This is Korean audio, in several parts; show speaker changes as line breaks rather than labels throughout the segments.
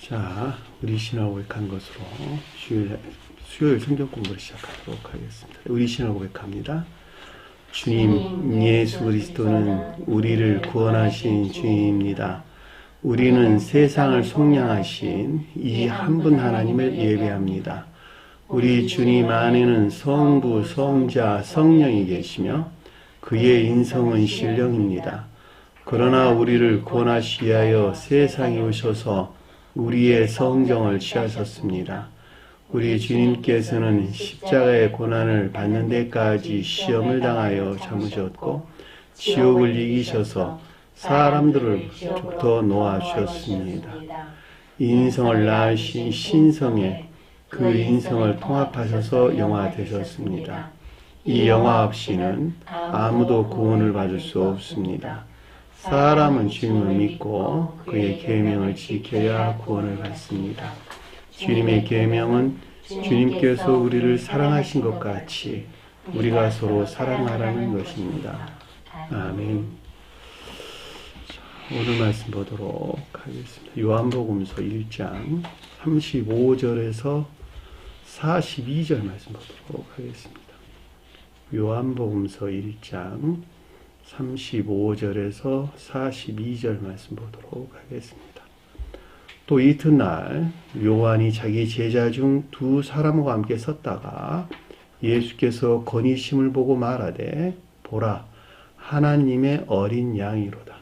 자, 우리 신앙 고백한 것으로 수요일 성경 공부를 시작하도록 하겠습니다. 우리 신앙 고백합니다. 주님 예수 그리스도는 우리를 구원하신 주님입니다. 우리는 세상을 속량하신 이 한 분 하나님을 예배합니다. 우리 주님 안에는 성부, 성자, 성령이 계시며 그의 인성은 신령입니다. 그러나 우리를 구원하시기 위하여 세상에 오셔서 우리의 성경을 취하셨습니다. 우리 주님께서는 십자가의 고난을 받는 데까지 시험을 당하여 참으셨고 지옥을 이기셔서 사람들을 더 놓아주셨습니다. 인성을 낳으신 신성에 그 인성을 통합하셔서 영화 되셨습니다. 이 영화 없이는 아무도 구원을 받을 수 없습니다. 사람은 주님을 믿고 그의 계명을 지켜야 구원을 받습니다. 주님의 계명은 주님께서 우리를 사랑하신 것 같이 우리가 서로 사랑하라는 것입니다. 아멘. 오늘 말씀 보도록 하겠습니다. 요한복음서 1장 35절에서 42절 말씀 보도록 하겠습니다. 요한복음서 1장 35절에서 42절 말씀 보도록 하겠습니다. 또 이튿날 요한이 자기 제자 중 두 사람과 함께 섰다가 예수께서 건의심을 보고 말하되 보라 하나님의 어린 양이로다.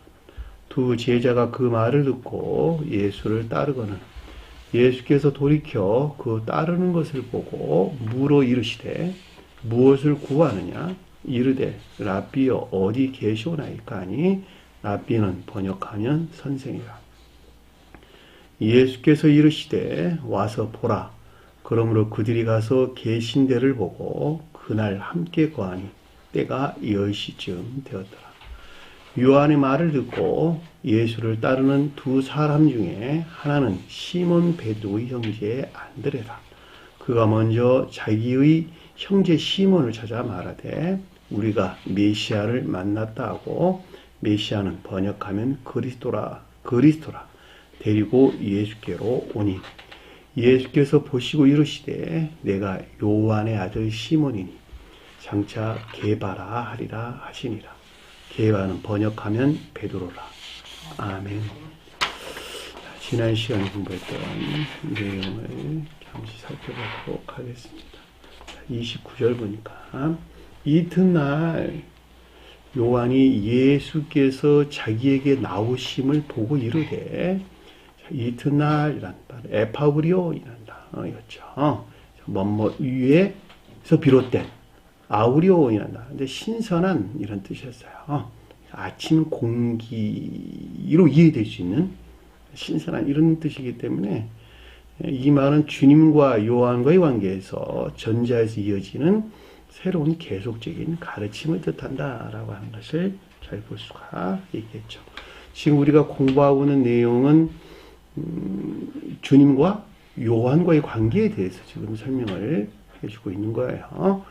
두 제자가 그 말을 듣고 예수를 따르거늘 예수께서 돌이켜 그 따르는 것을 보고 물어 이르시되 무엇을 구하느냐 이르되 랍비여 어디 계시오나이까 하니 랍비는 번역하면 선생이라. 예수께서 이르시되 와서 보라. 그러므로 그들이 가서 계신 데를 보고 그날 함께 거하니 때가 10시쯤 되었더라. 요한의 말을 듣고 예수를 따르는 두 사람 중에 하나는 시몬 베드로의 형제 안드레라. 그가 먼저 자기의 형제 시몬을 찾아 말하되 우리가 메시아를 만났다 하고 메시아는 번역하면 그리스도라 데리고 예수께로 오니 예수께서 보시고 이르시되 내가 요한의 아들 시몬이니 장차 게바라 하리라 하시니라. 게바는 번역하면 베드로라. 아멘. 지난 시간에 공부했던 내용을 잠시 살펴보도록 하겠습니다. 29절 보니까 이튿날 요한이 예수께서 자기에게 나오심을 보고 이르되 이튿날이란 말 에파우리오이라는 단어였죠. 뭐뭐 위에서 비롯된 아우리오이라는 단어. 근데 신선한 이런 뜻이었어요. 아침 공기로 이해될 수 있는 신선한 이런 뜻이기 때문에 이 말은 주님과 요한과의 관계에서 전자에서 이어지는 새로운 계속적인 가르침을 뜻한다라고 하는 것을 잘 볼 수가 있겠죠. 지금 우리가 공부하고 있는 내용은 주님과 요한과의 관계에 대해서 지금 설명을 해주고 있는 거예요.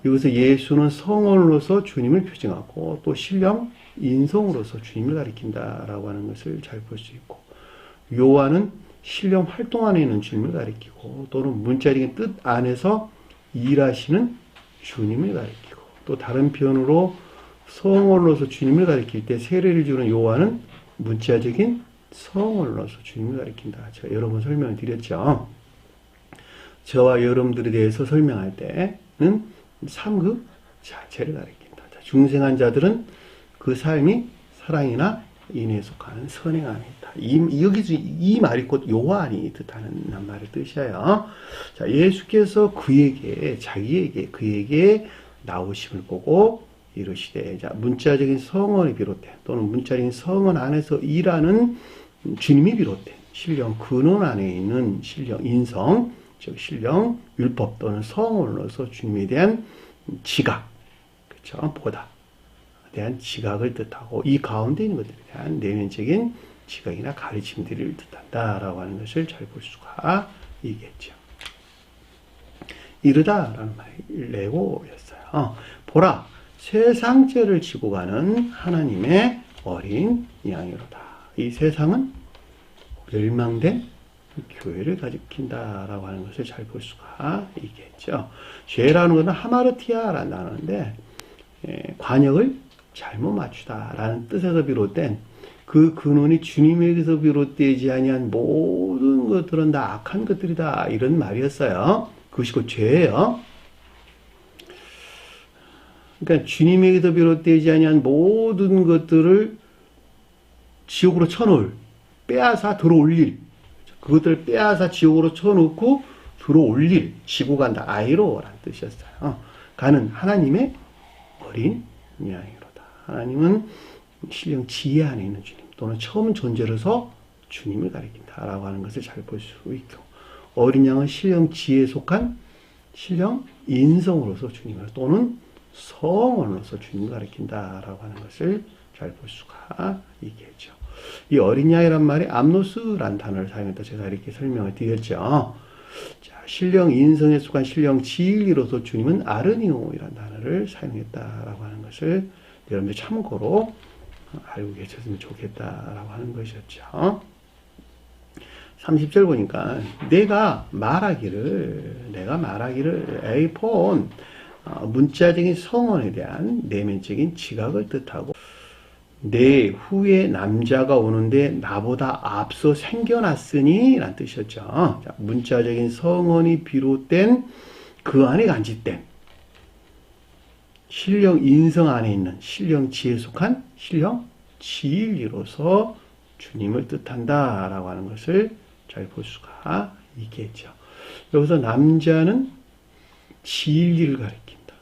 여기서 예수는 성원으로서 주님을 표징하고 또 신령 인성으로서 주님을 가리킨다라고 하는 것을 잘 볼 수 있고 요한은 신령 활동 안에 있는 주님을 가리키고 또는 문자적인 뜻 안에서 일하시는 주님을 가리키고 또 다른 표현으로 성원으로서 주님을 가리킬 때 세례를 주는 요한은 문자적인 성원으로서 주님을 가리킨다. 제가 여러 번 설명을 드렸죠. 저와 여러분들에 대해서 설명할 때는 삶 그 자체를 가리킨다. 중생한 자들은 그 삶이 사랑이나 인에 속하는 선행 안에 있다. 여기서 이 말이 곧 요한이 뜻하는 말을 뜻이에요. 자, 예수께서 그에게 나오심을 보고 이르시되, 자, 문자적인 성원이 비롯된 또는 문자적인 성원 안에서 일하는 주님이 비롯된 신령 근원 안에 있는 신령 인성, 즉 신령 율법 또는 성원으로서 주님에 대한 지각, 그렇죠? 보다 대한 지각을 뜻하고 이 가운데 있는 것들에 대한 내면적인 지각이나 가르침들을 뜻한다라고 하는 것을 잘 볼 수가 있겠죠. 이르다라는 말이 레고였어요. 보라, 세상 죄를 지고 가는 하나님의 어린 양이로다. 이 세상은 멸망된 교회를 가리킨다라고 하는 것을 잘 볼 수가 있겠죠. 죄라는 것은 하마르티아라는 단어인데 관역을 잘못 맞추다라는 뜻에서 비롯된 그 근원이 주님에게서 비롯되지 아니한 모든 것들은 다 악한 것들이다 이런 말이었어요. 그것이 곧 죄예요. 그러니까 주님에게서 비롯되지 아니한 모든 것들을 지옥으로 쳐놓을, 빼앗아 들어올릴, 그것들을 빼앗아 지옥으로 쳐놓고 들어올릴, 지고 간다. 아이로라는 뜻이었어요. 가는 하나님의 어린 양이로다. 하나님은 신령 지혜 안에 있는 주님 또는 처음 존재로서 주님을 가리킨다라고 하는 것을 잘 볼 수 있고, 어린 양은 신령 지혜에 속한 신령 인성으로서 주님을 또는 성원으로서 주님을 가리킨다라고 하는 것을 잘 볼 수가 있겠죠. 이 어린 양이란 말이 암노스라는 단어를 사용했다 제가 이렇게 설명을 드렸죠. 자, 신령 인성에 속한 신령 진리로서 주님은 아르니오이라는 단어를 사용했다라고 하는 것을 여러분들 참고로 알고 계셨으면 좋겠다라고 하는 것이었죠. 30절 보니까 내가 말하기를 에이폰 문자적인 성원에 대한 내면적인 지각을 뜻하고 내 후에 남자가 오는데 나보다 앞서 생겨났으니 라는 뜻이었죠. 자, 문자적인 성원이 비롯된 그 안에 간직된 신령 인성 안에 있는 신령 지혜에 속한 신령 진리로서 주님을 뜻한다라고 하는 것을 잘 볼 수가 있겠죠. 여기서 남자는 진리를 가리킨다.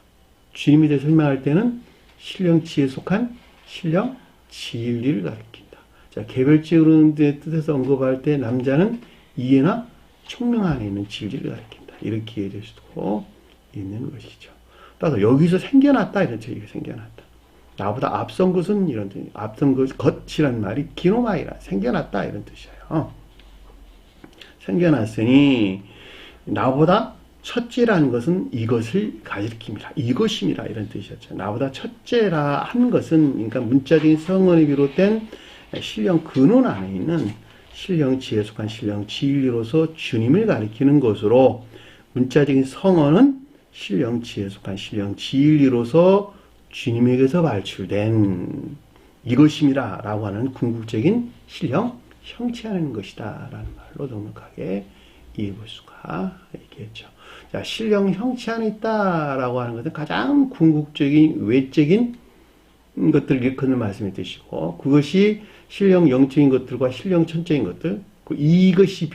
주님에 대해 설명할 때는 신령 지혜에 속한 신령 진리를 가리킨다. 자, 개별적으로 뜻에서 언급할 때 남자는 이해나 총명 안에 있는 진리를 가리킨다. 이렇게 이해될 수도 있는 것이죠. 따라서 여기서 생겨났다 이런 뜻이에요. 생겨났다. 나보다 앞선 것은 이런 뜻이에요. 앞선 것, 겉이란 말이 기노마이라 생겨났다 이런 뜻이에요. 생겨났으니 나보다 첫째라는 것은 이것을 가리킵니다. 이것입니다. 이런 뜻이었죠. 나보다 첫째라 한 것은 그러니까 문자적인 성원에 비롯된 신령 근원 안에 있는 신령 지혜에 속한 신령 진리로서 주님을 가리키는 것으로 문자적인 성원은 신령 지혜에 속한 신령 진리로서 주님에게서 발출된 이것입니다. 라고 하는 궁극적인 신령 형체 안에 있는 것이다. 라는 말로 넉넉하게 이해해 볼 수가 있겠죠. 자, 신령 형체 안에 있다라고 하는 것은 가장 궁극적인 외적인 것들을 일컫는 말씀이 되시고, 그것이 신령 영적인 것들과 신령 천적인 것들, 이것이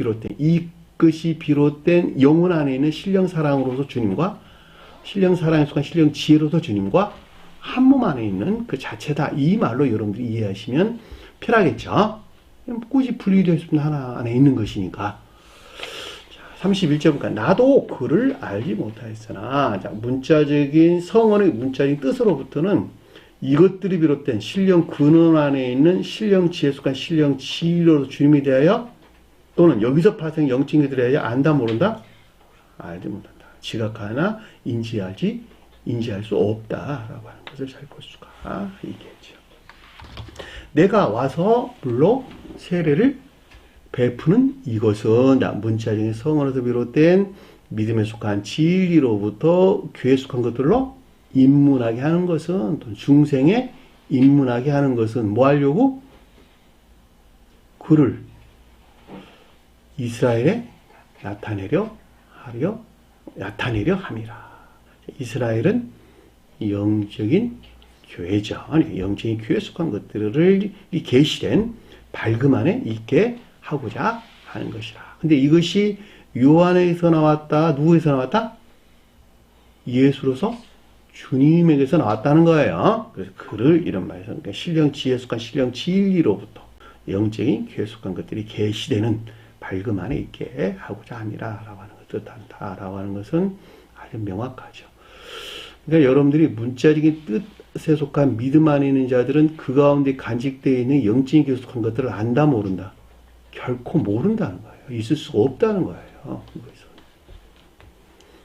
비롯된 영혼 안에 있는 신령 사랑으로서 주님과 신령 사랑에 속한 신령 지혜로서 주님과 한 몸 안에 있는 그 자체다. 이 말로 여러분들이 이해하시면 편하겠죠. 굳이 분리될 수 없는 하나 안에 있는 것이니까. 31절 보니까 나도 그를 알지 못하였으나, 자, 문자적인 성언의 문자적인 뜻으로부터는 이것들이 비롯된 신령 근원 안에 있는 신령 지혜에 속한 신령 진리로 주님에 대하여 또는 여기서 파생 영적인 것들에 대하여 안다 모른다? 알지 못한다. 지각하나 인지할 수 없다라고 하는 것을 잘 볼 수가 있겠죠. 내가 와서 물로 세례를 베푸는 이것은 문자적인 성언에서 비롯된 믿음에 속한 진리로부터 교회에 속한 것들로 입문하게 하는 것은, 또 중생에 입문하게 하는 것은 뭐 하려고? 그를 이스라엘에 나타내려 함이라. 이스라엘은 영적인 교회죠. 아니, 영적인 교회에 속한 것들을 이 계시된 밝음 안에 있게 하고자 하는 것이라. 근데 이것이 요한에서 나왔다. 누구에서 나왔다? 예수로서 주님에게서 나왔다는 거예요. 그래서 그를 이런 말에서 그러니까 신령 지혜에 속한 신령 진리로부터 영적인 교회에 속한 것들이 계시되는 밝음 안에 있게 하고자 함이라라고 하는 것을 뜻한다라고 하는 것은 아주 명확하죠. 그러니까 여러분들이 문자적인 뜻에 속한 믿음 안에 있는 자들은 그 가운데 간직되어 있는 영적인 교회에 속한 것들을 안다 모른다. 결코 모른다는 거예요. 있을 수가 없다는 거예요.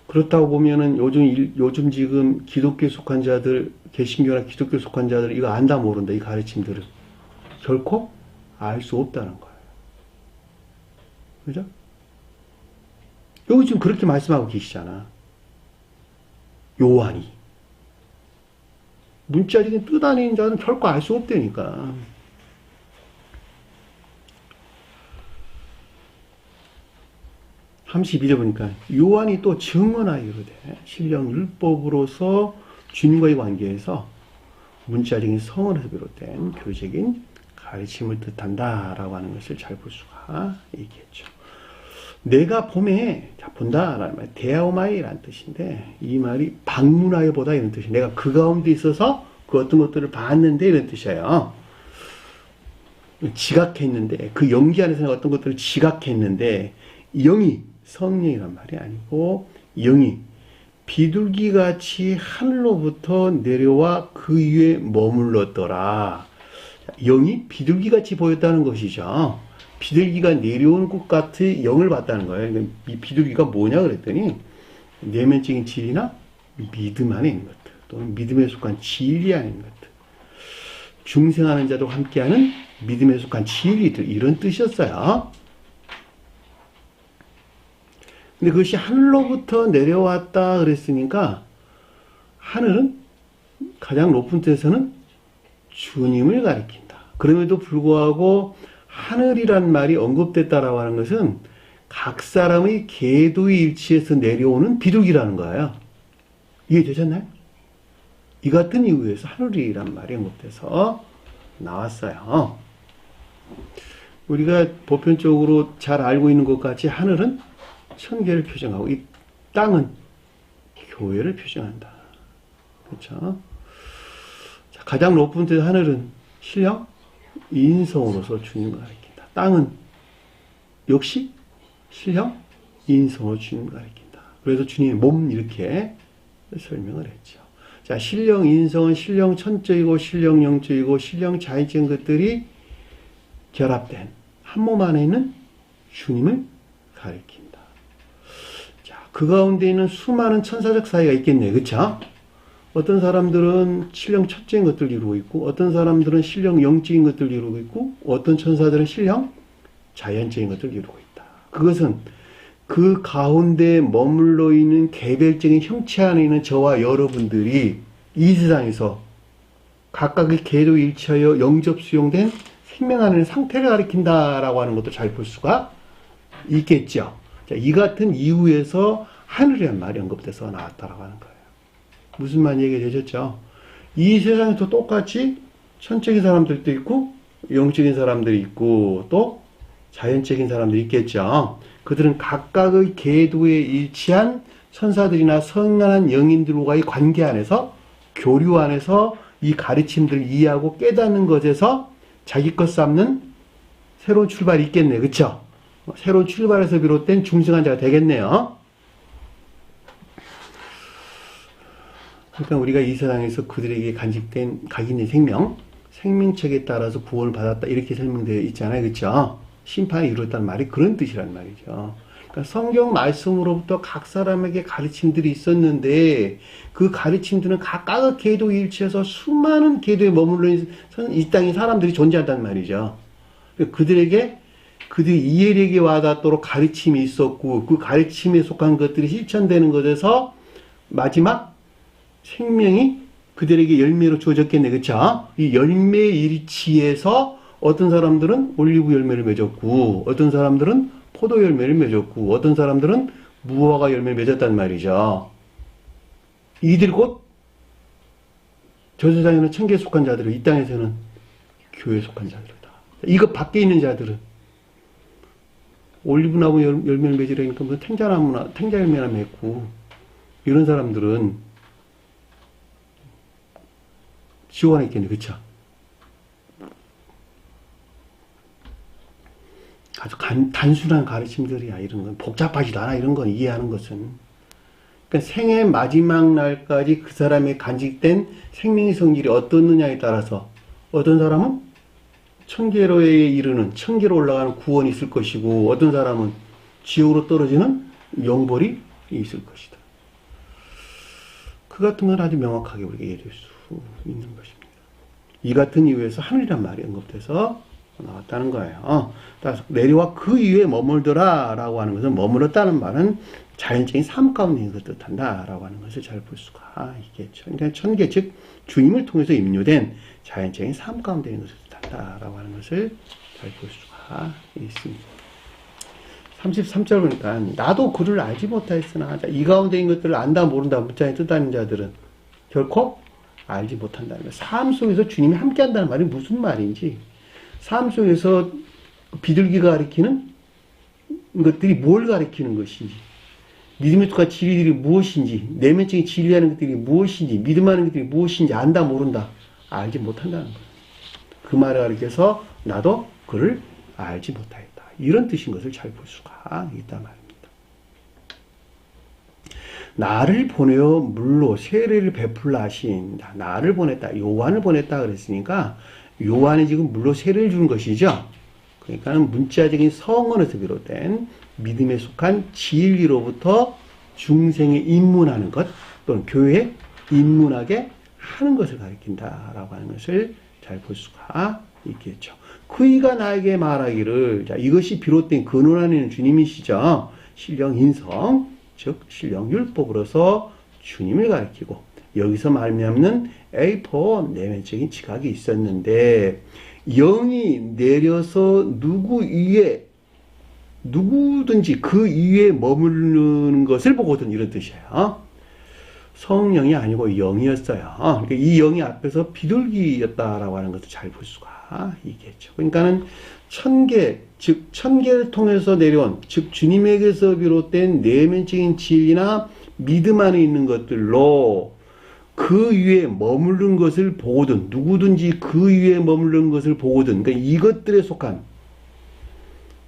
그렇다고 보면은 요즘 지금 기독교에 속한 자들, 개신교나 기독교에 속한 자들 이거 안다 모른다. 이 가르침들을 결코 알 수 없다는 거예요. 그죠? 여기 지금 그렇게 말씀하고 계시잖아. 요한이. 문자적인 뜻 아닌 자는 결코 알 수 없다니까. (32절) 보니까 요한이 또 증언하기로되 신령 율법으로서 주님과의 관계에서 문자적인 성언에서 비롯된 교리적인 가르침을 뜻한다라고 하는 것을 잘 볼 수가 있겠죠. 내가 봄에 본다라는 말, 데아오마이라는 뜻인데 이 말이 방문하여 보다 이런 뜻이에요. 내가 그 가운데 있어서 그 어떤 것들을 봤는데 이런 뜻이에요. 지각했는데 그 연기 안에서 어떤 것들을 지각했는데 영이 성령이란 말이 아니고 영이 비둘기같이 하늘로부터 내려와 그 위에 머물렀더라. 영이 비둘기같이 보였다는 것이죠. 비둘기가 내려온 것 같이 영을 봤다는 거예요. 이 비둘기가 뭐냐 그랬더니 내면적인 진리나 믿음 안에 있는 것들 또는 믿음에 속한 진리 안에 있는 것들 중생하는 자도 함께하는 믿음에 속한 진리들 이런 뜻이었어요. 근데 그것이 하늘로부터 내려왔다 그랬으니까 하늘은 가장 높은 뜻에서는 주님을 가리킨다. 그럼에도 불구하고 하늘이란 말이 언급됐다라고 하는 것은 각 사람의 궤도의 일치에서 내려오는 비둘기라는 거예요. 이해되셨나요? 이 같은 이유에서 하늘이란 말이 언급돼서 나왔어요. 우리가 보편적으로 잘 알고 있는 것 같이 하늘은 천계를 표정하고 이 땅은 교회를 표정한다. 그렇죠? 자, 가장 높은 뜻 하늘은 신령 인성으로서 주님을 가리킨다. 땅은 역시 신령 인성으로 주님을 가리킨다. 그래서 주님의 몸 이렇게 설명을 했죠. 자, 신령 인성은 신령 천적이고 신령 영적이고 신령 자의적인 것들이 결합된 한 몸 안에 있는 주님을 가리킨다. 자, 그 가운데 있는 수많은 천사적 사이가 있겠네. 그쵸? 어떤 사람들은 신령 첫째인 것들을 이루고 있고 어떤 사람들은 신령 영적인 것들을 이루고 있고 어떤 천사들은 신령 자연적인 것들을 이루고 있다. 그것은 그 가운데 머물러 있는 개별적인 형체 안에 있는 저와 여러분들이 이 세상에서 각각의 궤도에 일치하여 영접 수용된 생명 안에 있는 상태를 가리킨다라고 하는 것도 잘 볼 수가 있겠죠. 자, 이 같은 이유에서 하늘이란 말이 언급돼서 나왔다라고 하는 거예요. 무슨 말 얘기가 되셨죠? 이 세상에도 똑같이 천적인 사람들도 있고 영적인 사람들이 있고 또 자연적인 사람들이 있겠죠. 그들은 각각의 궤도에 일치한 천사들이나 선한 영인들과의 관계 안에서 교류 안에서 이 가르침들을 이해하고 깨닫는 것에서 자기 것 삼는 새로운 출발이 있겠네. 그렇죠? 새로운 출발에서 비롯된 중생한 자가 되겠네요. 그러니까 우리가 이 세상에서 그들에게 간직된 각인의 생명책에 따라서 구원을 받았다 이렇게 설명되어 있잖아요. 그렇죠? 심판이 이루어졌다는 말이 그런 뜻이란 말이죠. 그러니까 성경 말씀으로부터 각 사람에게 가르침들이 있었는데 그 가르침들은 각각의 궤도에 일치해서 수많은 궤도에 머물러 있는 이 땅에 사람들이 존재한단 말이죠. 그들에게 그들이 이해력에 와닿도록 가르침이 있었고 그 가르침에 속한 것들이 실천되는 것에서 마지막 생명이 그들에게 열매로 주어졌겠네. 그쵸? 이 열매 일치에서 어떤 사람들은 올리브 열매를 맺었고 어떤 사람들은 포도 열매를 맺었고 어떤 사람들은 무화과 열매를 맺었단 말이죠. 이들 곧 저 세상에는 천계에 속한 자들은 이 땅에서는 교회에 속한 자들이다. 이것 밖에 있는 자들은 올리브나무 열매를 맺으려니까 무슨 탱자 열매나 맺고 이런 사람들은 지옥 안에 있겠네. 그쵸? 아주 단순한 가르침들이야. 이런 건 복잡하지도 않아. 이런 건 이해하는 것은. 그러니까 생의 마지막 날까지 그 사람의 간직된 생명의 성질이 어떻느냐에 따라서 어떤 사람은 천계로에 이르는 천계로 올라가는 구원이 있을 것이고 어떤 사람은 지옥으로 떨어지는 영벌이 있을 것이다. 그 같은 건 아주 명확하게 우리가 이해될 수 있는 것입니다. 이 같은 이유에서 하늘이란 말이 언급돼서 나왔다는 거예요. 따라서 내려와 그 위에 머물더라 라고 하는 것은 머물렀다는 말은 자연적인 삶 가운데 있는 것을 뜻한다 라고 하는 것을 잘 볼 수가 있겠죠. 그러니까 천계 즉 주님을 통해서 임료된 자연적인 삶 가운데 있는 것을 뜻한다 라고 하는 것을 잘 볼 수가 있습니다. 33절 보니까 나도 그를 알지 못하였으나 이 가운데 있는 것들을 안다 모른다 문자에 뜻하는 자들은 결코 알지 못한다는 거예요. 삶 속에서 주님이 함께 한다는 말이 무슨 말인지, 삶 속에서 비둘기가 가리키는 것들이 뭘 가리키는 것인지, 믿음의 속한 진리들이 무엇인지, 내면적인 진리하는 것들이 무엇인지, 믿음하는 것들이 무엇인지 안다 모른다 알지 못한다는 거예요. 그 말을 가리켜서 나도 그를 알지 못하였다 이런 뜻인 것을 잘 볼 수가 있단 말입니다. 나를 보내어 물로 세례를 베풀라 하신다. 나를 보냈다. 요한을 보냈다 그랬으니까 요한이 지금 물로 세례를 준 것이죠. 그러니까 문자적인 성언에서 비롯된 믿음에 속한 진리로부터 중생에 입문하는 것 또는 교회에 입문하게 하는 것을 가리킨다라고 하는 것을 잘 볼 수가 있겠죠. 그이가 나에게 말하기를, 자, 이것이 비롯된 근원 안에 있는 주님이시죠. 신령 인성, 즉 신령 율법으로서 주님을 가리키고 여기서 말미암는 에이포 내면적인 지각이 있었는데 영이 내려서 누구 위에 누구든지 그 위에 머무르는 것을 보거든 이런 뜻이에요. 성령이 아니고 영이었어요. 그러니까 이 영이 앞에서 비둘기였다라고 하는 것을 잘 볼 수가 있겠죠. 그러니까는 천계, 즉 천계를 통해서 내려온, 즉 주님에게서 비롯된 내면적인 진리나 믿음 안에 있는 것들로 그 위에 머무른 것을 보거든, 누구든지 그 위에 머무른 것을 보거든, 그러니까 이것들에 속한,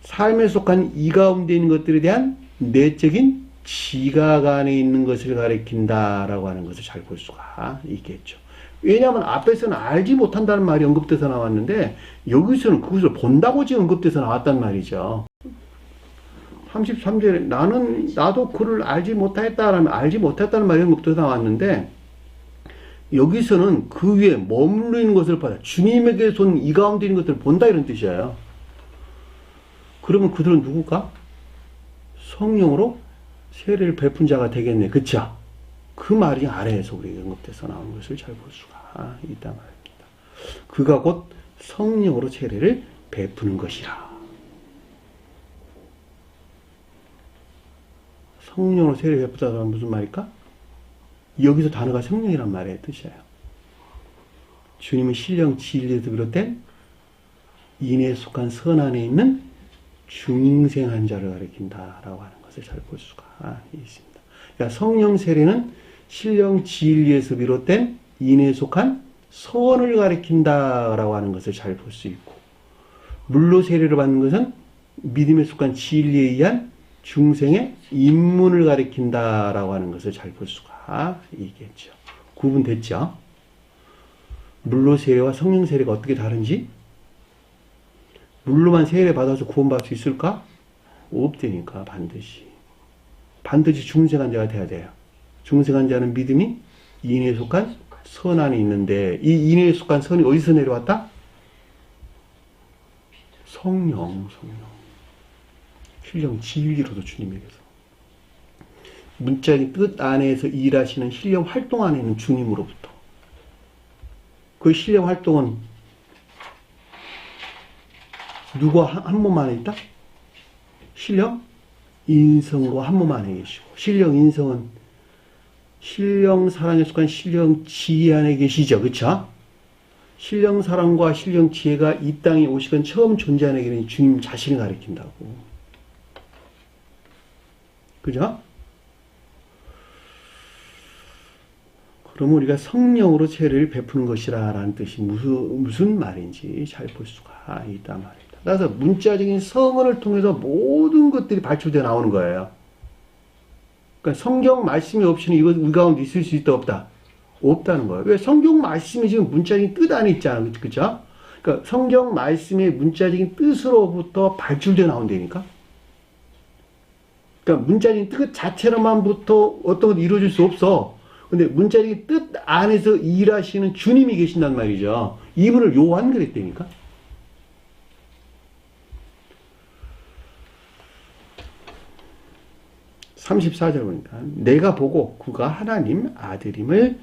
삶에 속한 이 가운데 있는 것들에 대한 내적인 지각 안에 있는 것을 가리킨다라고 하는 것을 잘 볼 수가 있겠죠. 왜냐하면 앞에서는 알지 못한다는 말이 언급돼서 나왔는데 여기서는 그것을 본다고 지금 언급돼서 나왔단 말이죠. 33절에 나도 그를 알지 못하였다라는 알지 못했다는 말이 언급돼서 나왔는데 여기서는 그 위에 머물러 있는 것을 봐라. 주님에게 손 이 가운데 있는 것들을 본다 이런 뜻이에요. 그러면 그들은 누굴까? 성령으로 세례를 베푼 자가 되겠네. 그쵸? 그 말이 아래에서 우리에게 언급돼서 나오는 것을 잘 볼 수가 있단 말입니다. 그가 곧 성령으로 세례를 베푸는 것이라. 성령으로 세례를 베푸다가 무슨 말일까? 여기서 단어가 성령이란 말의 뜻이에요. 주님의 신령 진리에서 비롯된 인에 속한 선 안에 있는 중생한 자를 가리킨다라고 하는 것을 잘 볼 수가 있습니다. 그러니까 성령 세례는 신령 진리에서 비롯된 인에 속한 선을 가리킨다라고 하는 것을 잘 볼 수 있고, 물로 세례를 받는 것은 믿음에 속한 진리에 의한 중생의 입문을 가리킨다라고 하는 것을 잘 볼 수가 있겠죠. 구분됐죠? 물로 세례와 성령 세례가 어떻게 다른지? 물로만 세례 받아서 구원받을 수 있을까? 없다니까. 반드시 중생한 자가 돼야 돼요. 중생한 자는 믿음이 인에 속한 선 안에 있는데 이 인에 속한 선이 어디서 내려왔다? 성령 신령 진리로도 주님에게서 문자의 뜻 안에서 일하시는 신령 활동 안에 있는 주님으로부터. 그 신령 활동은 누가 한 몸 안에 있다? 신령 인성과 한 몸 안에 계시고, 신령 인성은 신령 사랑에 속한 신령 지혜 안에 계시죠. 그쵸? 신령 사랑과 신령 지혜가 이 땅에 오시건 처음 존재하는 게 주님 자신을 가리킨다고. 그죠? 그러면 우리가 성령으로 세례를 베푸는 것이라는 뜻이 무슨 말인지 잘 볼 수가 있단 말입니다. 따라서 문자적인 성언을 통해서 모든 것들이 발출되어 나오는 거예요. 그러니까 성경 말씀이 없이는 이거 우리 가운데 있을 수 있다 없다? 없다는 거예요. 왜? 성경 말씀이 지금 문자적인 뜻 안에 있잖아. 그죠? 그러니까 성경 말씀의 문자적인 뜻으로부터 발출되어 나온다니까. 그러니까 문자적인 뜻 자체로만부터 어떤 것도 이루어질 수 없어. 근데 문자적인 뜻 안에서 일하시는 주님이 계신단 말이죠. 이분을 요한 그랬다니까. 34절 보니까 내가 보고 그가 하나님 아들임을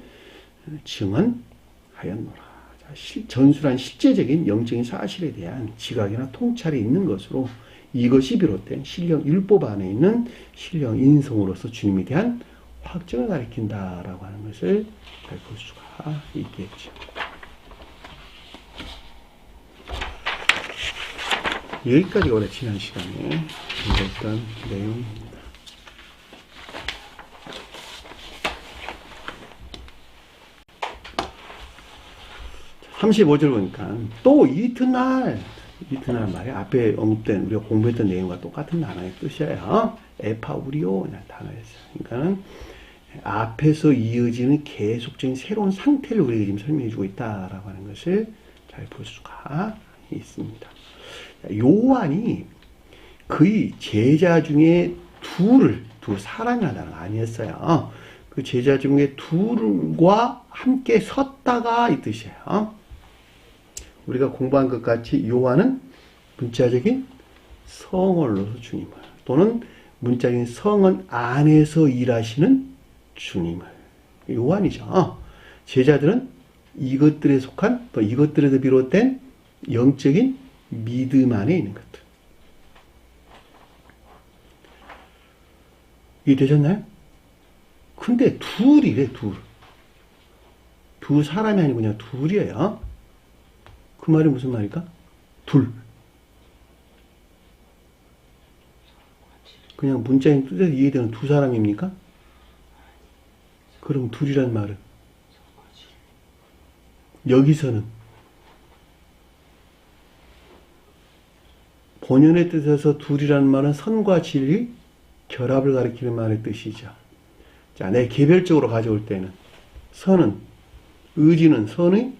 증언하였노라. 전술한 실제적인 영적인 사실에 대한 지각이나 통찰이 있는 것으로 이것이 비롯된 신령 율법 안에 있는 신령 인성으로서 주님에 대한 확증을 가리킨다라고 하는 것을 잘 볼 수가 있겠죠. 여기까지가 원래 지난 시간에 읽었던 내용입니다. 자, 35절 보니까 또 이튿날 말에 앞에 언급된 우리가 공부했던 내용과 똑같은 단어의 뜻이에요. 에파우리오라는 단어였어요. 그러니까는 앞에서 이어지는 계속적인 새로운 상태를 우리에게 지금 설명해 주고 있다라고 하는 것을 잘 볼 수가 있습니다. 요한이 그의 제자 중에 두 사람이라는 거 아니었어요. 그 제자 중에 둘과 함께 섰다가 이 뜻이에요. 우리가 공부한 것 같이 요한은 문자적인 성언로서 주님을, 또는 문자적인 성언 안에서 일하시는 주님을, 요한이죠. 제자들은 이것들에 속한, 또 이것들에서 비롯된 영적인 믿음 안에 있는 것들. 이해되셨나요? 근데 둘이래, 두 사람이 아니고 그냥 둘이에요. 그 말이 무슨 말일까? 둘. 그냥 문자인 뜻에서 이해되는 두 사람입니까? 그럼 둘이란 말은? 여기서는 본연의 뜻에서 둘이란 말은 선과 진리, 결합을 가리키는 말의 뜻이죠. 자, 내 개별적으로 가져올 때는 선은, 의지는 선의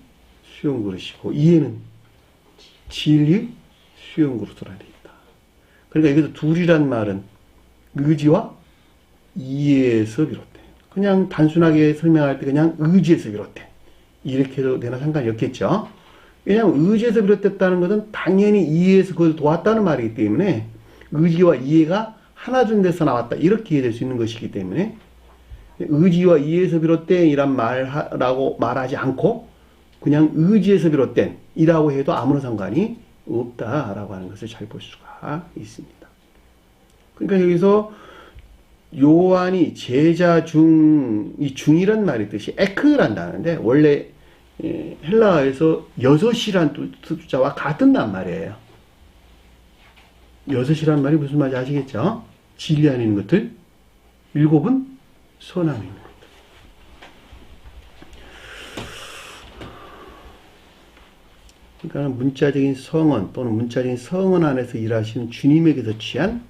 수용 그릇이고, 이해는 진리의 수용 그릇으로 되어 있다. 그러니까 여기서 둘이란 말은 의지와 이해에서 비롯된, 그냥 단순하게 설명할 때 그냥 의지에서 비롯된, 이렇게 해도 되나 상관이 없겠죠. 왜냐하면 의지에서 비롯됐다는 것은 당연히 이해에서 그것을 도왔다는 말이기 때문에 의지와 이해가 하나된 데서 나왔다, 이렇게 이해될 수 있는 것이기 때문에 의지와 이해에서 비롯된 이란 말라고 말하지 않고 그냥 의지에서 비롯된 이라고 해도 아무런 상관이 없다라고 하는 것을 잘 볼 수가 있습니다. 그러니까 여기서 요한이 제자 중, 이 중이란 말의 뜻이 에크란다는데 원래 헬라어에서 6이란 숫자와 같은 말이에요. 6이란 말이 무슨 말인지 아시겠죠? 진리 안에 있는 것들, 7은 선 안에 있는 것들. 그러니까 문자적인 성언 또는 문자적인 성언 안에서 일하시는 주님에게서 취한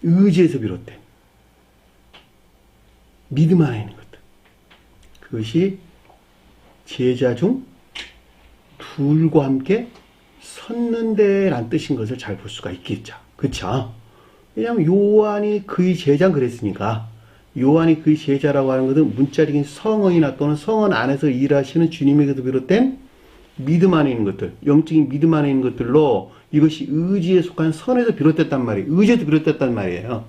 의지에서 비롯된 믿음 안에 있는 것들. 그것이 제자 중 둘과 함께 섰는데란 뜻인 것을 잘 볼 수가 있겠죠. 그쵸? 왜냐하면 요한이 그의 제자는 그랬으니까, 요한이 그의 제자라고 하는 것은 문자적인 성언이나 또는 성언 안에서 일하시는 주님에게서 비롯된 믿음 안에 있는 것들, 영적인 믿음 안에 있는 것들로 이것이 의지에 속한 선에서 비롯됐단 말이에요. 의지에서 비롯됐단 말이에요.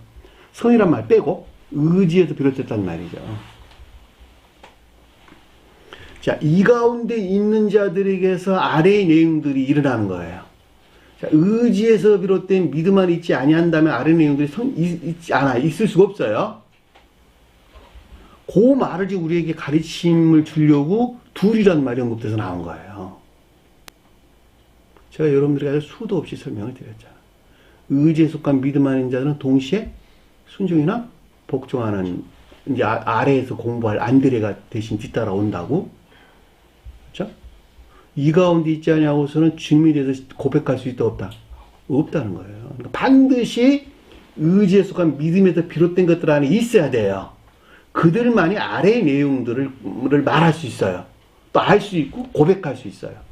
선이란 말 빼고 의지에서 비롯됐단 말이죠. 자, 이 가운데 있는 자들에게서 아래의 내용들이 일어나는 거예요. 자, 의지에서 비롯된 믿음 안에 있지 아니한다면 아래 내용들이 있지 않아, 있을 수가 없어요. 그 말을 지금 우리에게 가르침을 주려고 둘이란 말이 언급돼서 나온 거예요. 제가 여러분들에게 아주 수도 없이 설명을 드렸잖아요. 의지에 속한 믿음 안에 있는 자들은 동시에 순종이나 복종하는, 이제 아래에서 공부할 안드레가 대신 뒤따라 온다고. 그렇죠? 이 가운데 있지 않냐고서는 주님에 대해서 고백할 수 있다 없다? 없다는 거예요. 그러니까 반드시 의지에 속한 믿음에서 비롯된 것들 안에 있어야 돼요. 그들만이 아래의 내용들을 말할 수 있어요. 또 알 수 있고 고백할 수 있어요.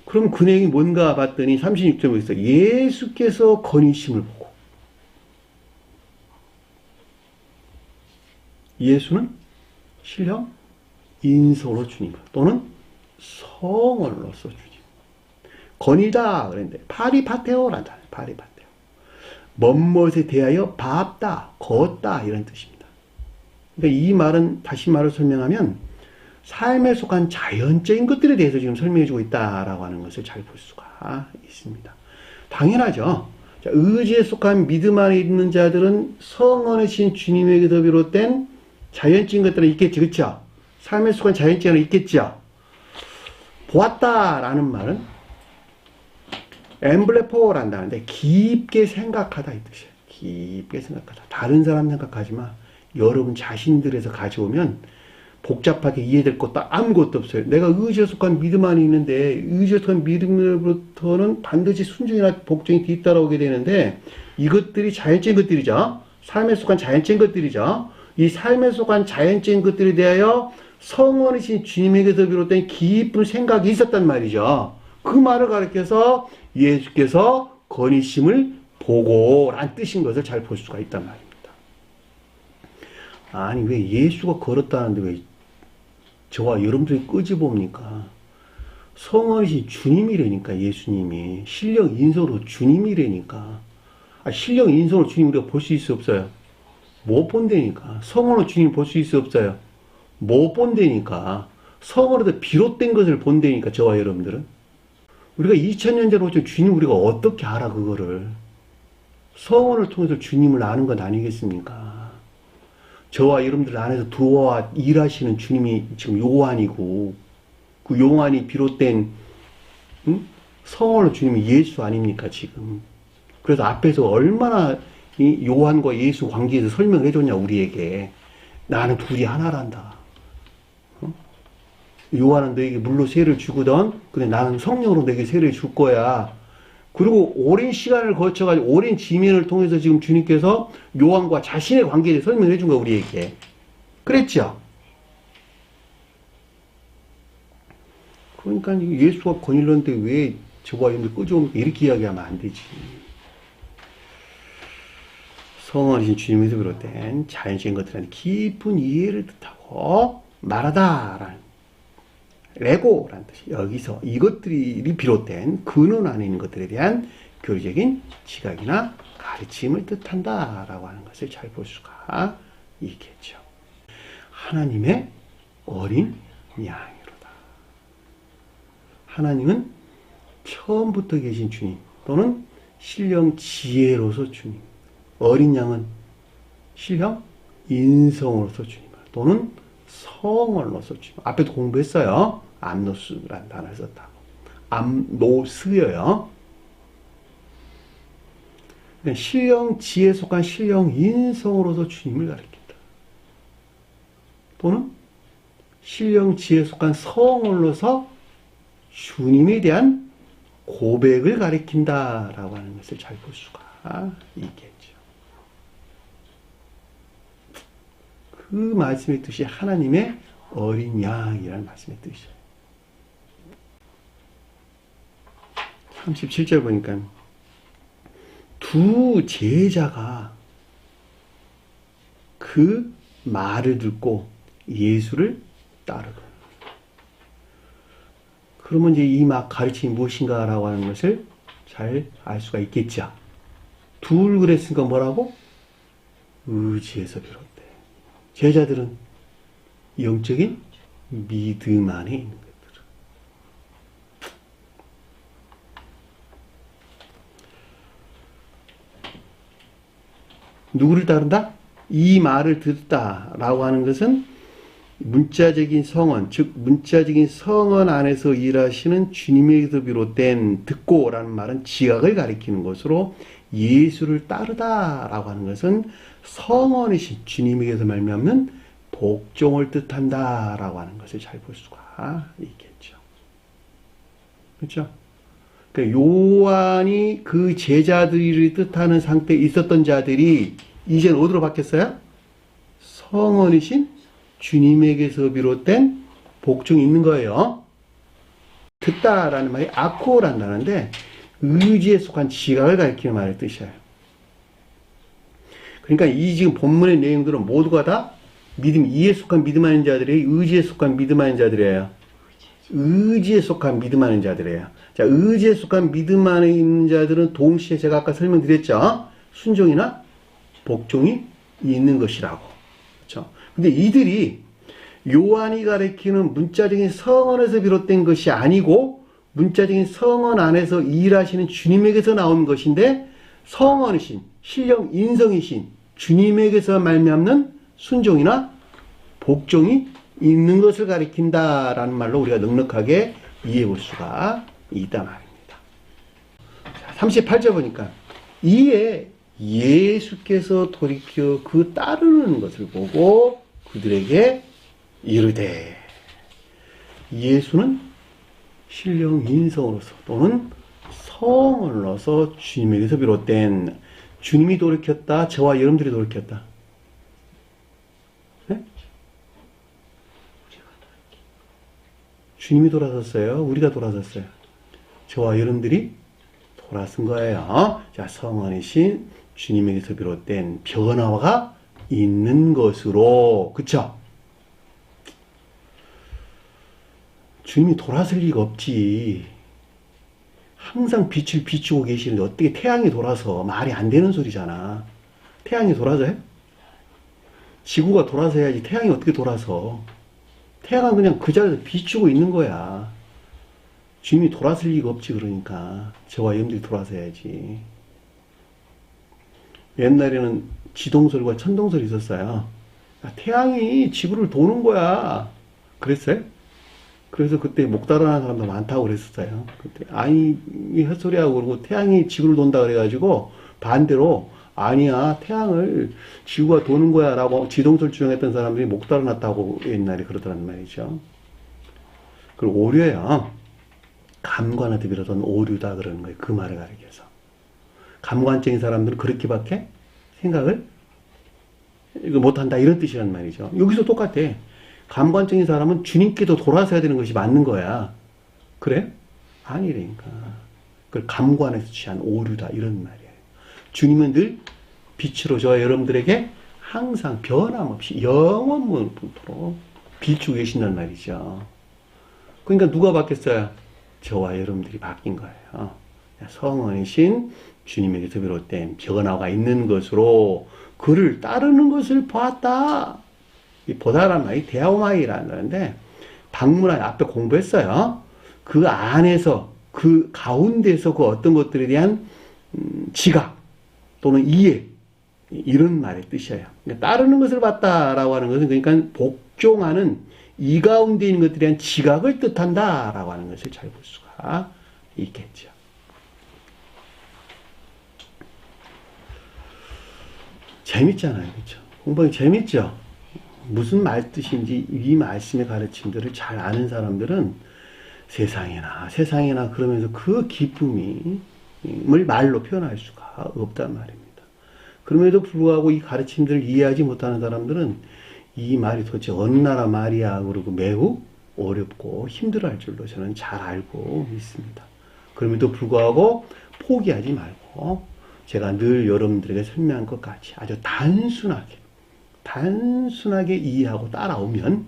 그럼 그 내용이 뭔가 봤더니 36절에 있어. 예수께서 건의심을 보고. 예수는 신령 인성으로 주님, 또는 성언로서 주님. 건의다 그랬는데 파리파테오란다. 파리파테오. 멋멋에 대하여 밟다, 걷다 이런 뜻입니다. 그러니까 이 말은 다시 말로 설명하면 삶에 속한 자연적인 것들에 대해서 지금 설명해주고 있다라고 하는 것을 잘 볼 수가 있습니다. 당연하죠. 자, 의지에 속한 믿음 안에 있는 자들은 성원이신 주님에게서 비롯된 자연적인 것들은 있겠지, 그렇죠? 삶에 속한 자연적인 것은 있겠죠. 보았다라는 말은 엠블레포란다는데 깊게 생각하다 이 뜻이에요. 깊게 생각하다. 다른 사람 생각하지 마. 여러분 자신들에서 가져오면 복잡하게 이해될 것도 아무것도 없어요. 내가 의지에 속한 믿음 안에 있는데 의지에 속한 믿음으로부터는 반드시 순종이나 복종이 뒤따라오게 되는데 이것들이 자연적인 것들이죠. 삶에 속한 자연적인 것들이죠. 이 삶에 속한 자연적인 것들에 대하여 성원이신 주님에게서 비롯된 깊은 생각이 있었단 말이죠. 그 말을 가리켜서 예수께서 건의심을 보고란 뜻인 것을 잘 볼 수가 있단 말입니다. 아니 왜 예수가 걸었다는데 왜 저와 여러분들이 끄집어봅니까? 성원이신 주님이라니까. 예수님이 신령 인성으로 주님이라니까. 신령 인성으로 주님 우리가 볼 수 있어 없어요? 못 본다니까. 성원으로 주님 볼 수 있어 없어요? 못 본다니까. 성원으로 비롯된 것을 본다니까. 저와 여러분들은 우리가 2000년 전에 오신 주님 우리가 어떻게 알아 그거를. 성원을 통해서 주님을 아는 건 아니겠습니까? 저와 여러분들 안에서 들어와 일하시는 주님이 지금 요한이고 그 요한이 비롯된 성원의 주님이 예수 아닙니까 지금. 그래서 앞에서 얼마나 이 요한과 예수 관계에서 설명을 해줬냐 우리에게. 나는 둘이 하나란다. 요한은 너에게 물로 세를 주거든. 근데 나는 성령으로 너에게 세를 줄 거야. 그리고 오랜 시간을 거쳐가지고 오랜 지면을 통해서 지금 주님께서 요한과 자신의 관계에 대해 설명해 준 거야 우리에게. 그랬죠? 그러니까 예수가 건일렀는데 왜 저와 여러분들 끄집어놓고 이렇게 이야기하면 안 되지. 성원이신 주님에서 비롯된 자연적인 것들은 깊은 이해를 뜻하고 말하다라는 레고라는 뜻이 여기서 이것들이 비롯된 근원 안에 있는 것들에 대한 교리적인 지각이나 가르침을 뜻한다라고 하는 것을 잘 볼 수가 있겠죠. 하나님의 어린 양이로다. 하나님은 처음부터 계신 주님 또는 신령 지혜로서 주님. 어린 양은 신령 인성으로서 주님 또는 성원으로서 주님. 앞에도 공부했어요. 암노스라는 단어를 썼다고. 암노스여요. 신령 지혜에 속한 신령 인성으로서 주님을 가리킨다. 또는 신령 지혜에 속한 성원으로서 주님에 대한 고백을 가리킨다라고 하는 것을 잘 볼 수가 있겠죠. 그 말씀의 뜻이 하나님의 어린 양이라는 말씀의 뜻이에요. 37절 보니까 두 제자가 그 말을 듣고 예수를 따르고. 그러면 이제 이 막 가르침이 무엇인가라고 하는 것을 잘 알 수가 있겠죠. 둘 그랬으니까 뭐라고? 의지에서 비롯돼. 제자들은 영적인 믿음 안에 있는 것들. 누구를 따른다? 이 말을 듣다라고 하는 것은 문자적인 성언, 즉 문자적인 성언 안에서 일하시는 주님에게서 비롯된 듣고라는 말은 지각을 가리키는 것으로 예수를 따르다라고 하는 것은 성언이신 주님에게서 말미암는 복종을 뜻한다라고 하는 것을 잘 볼 수가 있겠죠. 그렇죠? 그러니까 요한이 그 제자들을 뜻하는 상태에 있었던 자들이 이제는 어디로 바뀌었어요? 성언이신 주님에게서 비롯된 복종이 있는 거예요. 듣다라는 말이 아코라는 단어인데 의지에 속한 지각을 가리키는 말의 뜻이에요. 그러니까 이 지금 본문의 내용들은 모두가 다 믿음, 이에 속한 믿음 아닌 자들이 의지에 속한 믿음 아닌 자들이에요. 의지에 속한 믿음 아닌 자들이에요. 자, 의지에 속한 믿음 안에 있는 자들은 동시에 제가 아까 설명드렸죠. 순종이나 복종이 있는 것이라고. 그렇죠? 근데 이들이 요한이 가리키는 문자적인 성언에서 비롯된 것이 아니고 문자적인 성언 안에서 일하시는 주님에게서 나온 것인데 성언이신, 신령 인성이신 주님에게서 말미암는 순종이나 복종이 있는 것을 가리킨다라는 말로 우리가 넉넉하게 이해해 볼 수가 있다 말입니다. 38절 보니까 이에 예수께서 돌이켜 그 따르는 것을 보고 그들에게 이르되, 예수는 신령 인성으로서 또는 성언으로서 주님에게서 비롯된, 주님이 돌이켰다, 저와 여러분들이 돌이켰다. 네? 주님이 돌아섰어요? 우리가 돌아섰어요? 저와 여러분들이 돌아선 거예요. 자, 성언이신 주님에게서 비롯된 변화가 있는 것으로, 그쵸? 주님이 돌아설 리가 없지. 항상 빛을 비추고 계시는데 어떻게 태양이 돌아서, 말이 안 되는 소리잖아. 태양이 돌아서요? 지구가 돌아서야지 태양이 어떻게 돌아서. 태양은 그냥 그 자리에서 비추고 있는 거야. 주님이 돌아설 리가 없지. 그러니까 저와 여러분들이 돌아서야지. 옛날에는 지동설과 천동설이 있었어요. 태양이 지구를 도는 거야. 그랬어요? 그래서 그때 목 달아나는 사람도 많다고 그랬었어요. 그때 아니 헛소리하고 그러고 태양이 지구를 돈다 그래가지고 반대로 아니야 태양을 지구가 도는 거야 라고 지동설 주장했던 사람들이 목 달아났다고 옛날에 그러더란 말이죠. 그리고 오류예요. 감관한테 빌어던 오류다 그러는 거예요. 그 말을 가리켜서. 감관적인 사람들은 그렇게밖에 생각을 못한다 이런 뜻이란 말이죠. 여기서 똑같아. 감관적인 사람은 주님께도 돌아서야 되는 것이 맞는 거야. 그래? 아니라니까. 그걸 감관에서 취한 오류다 이런 말이에요. 주님은 늘 빛으로 저와 여러분들에게 항상 변함없이 영원문토록 비추고 계신단 말이죠. 그러니까 누가 바뀌었어요? 저와 여러분들이 바뀐 거예요. 성언이신 주님에게서 비롯된 변화가 있는 것으로 그를 따르는 것을 보았다. 이 보다란 말이 데아오마이라는 건데 방문한 앞에 공부했어요. 그 안에서 그 가운데서 그 어떤 것들에 대한 지각 또는 이해 이런 말의 뜻이에요. 그러니까 따르는 것을 봤다라고 하는 것은 그러니까 복종하는 이 가운데 있는 것들에 대한 지각을 뜻한다라고 하는 것을 잘 볼 수가 있겠죠. 재밌잖아요. 그렇죠? 공부하기 재밌죠? 무슨 말 뜻인지 이 말씀의 가르침들을 잘 아는 사람들은 세상에나 그러면서 그 기쁨을 말로 표현할 수가 없단 말입니다. 그럼에도 불구하고 이 가르침들을 이해하지 못하는 사람들은 이 말이 도대체 어느 나라 말이야 그러고 매우 어렵고 힘들어할 줄로 저는 잘 알고 있습니다. 그럼에도 불구하고 포기하지 말고 제가 늘 여러분들에게 설명한 것 같이 아주 단순하게 이해하고 따라오면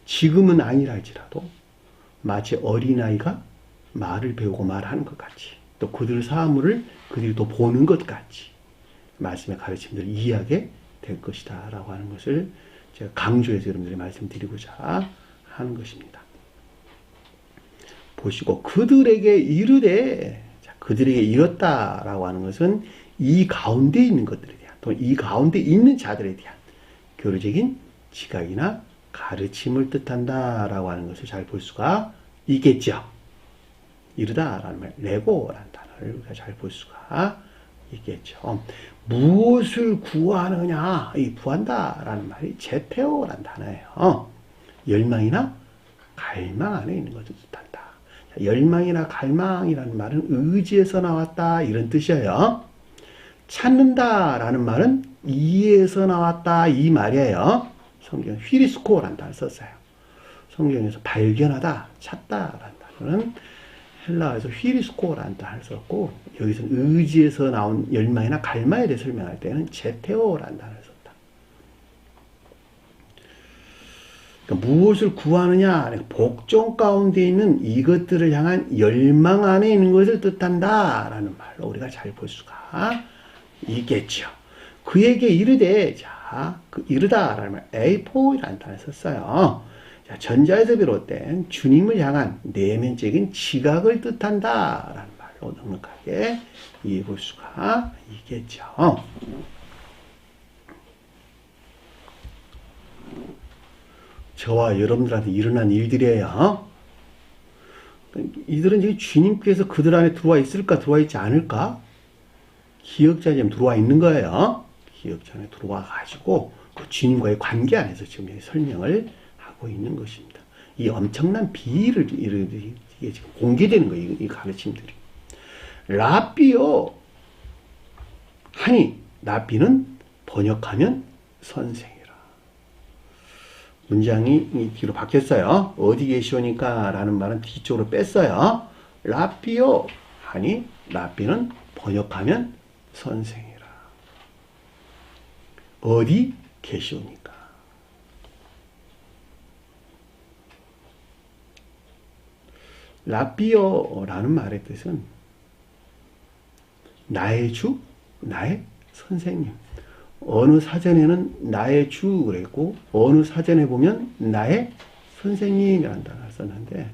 지금은 아니랄지라도 마치 어린아이가 말을 배우고 말하는 것 같이 또 그들 사물을 그들이 또 보는 것 같이 말씀의 가르침들을 이해하게 될 것이다 라고 하는 것을 제가 강조해서 여러분들이 말씀드리고자 하는 것입니다. 보시고 그들에게 이르되, 그들에게 이뤘다라고 하는 것은 이 가운데 있는 것들에 대한 또 이 가운데 있는 자들에 대한 교류적인 지각이나 가르침을 뜻한다라고 하는 것을 잘 볼 수가 있겠죠. 이르다라는 말, 레고라는 단어를 우리가 잘 볼 수가 있겠죠. 무엇을 구하느냐, 이 구한다라는 말이 제테오라는 단어예요. 열망이나 갈망 안에 있는 것을 뜻한다. 열망이나 갈망이라는 말은 의지에서 나왔다 이런 뜻이에요. 찾는다라는 말은 이해에서 나왔다 이 말이에요. 성경 휘리스코라는 단어를 썼어요. 성경에서 발견하다, 찾다라는 단어는 헬라어에서 휘리스코라는 단어를 썼고 여기서 의지에서 나온 열망이나 갈망에 대해 설명할 때는 제테오라는 단어를 썼다. 그러니까 무엇을 구하느냐, 복종 가운데 있는 이것들을 향한 열망 안에 있는 것을 뜻한다라는 말로 우리가 잘 볼 수가 있겠죠. 그에게 이르되, 자, 그 이르다라는 말, 에이포이라는 단어를 썼어요. 자, 전자에서 비롯된 주님을 향한 내면적인 지각을 뜻한다라는 말로 넉넉하게 이해해 볼 수가 있겠죠. 저와 여러분들한테 일어난 일들이에요. 이들은 지금 주님께서 그들 안에 들어와 있을까, 들어와 있지 않을까? 기억자에 지금 들어와 있는 거예요. 기억자 안에 들어와 가지고 그 주님과의 관계 안에서 지금 설명을 하고 있는 것입니다. 이 엄청난 비위를 이게 지금 공개되는 거예요. 이 가르침들이. 랍비요 하니, 랍비는 번역하면 선생이라. 문장이 뒤로 바뀌었어요. 어디 계시오니까 라는 말은 뒤쪽으로 뺐어요. 랍비요 하니, 랍비는 번역하면 선생이라. 어디 계시오니까. 랍비요라는 말의 뜻은 나의 주, 나의 선생님. 어느 사전에는 나의 주 그랬고, 어느 사전에 보면 나의 선생님이라는 단어를 썼는데,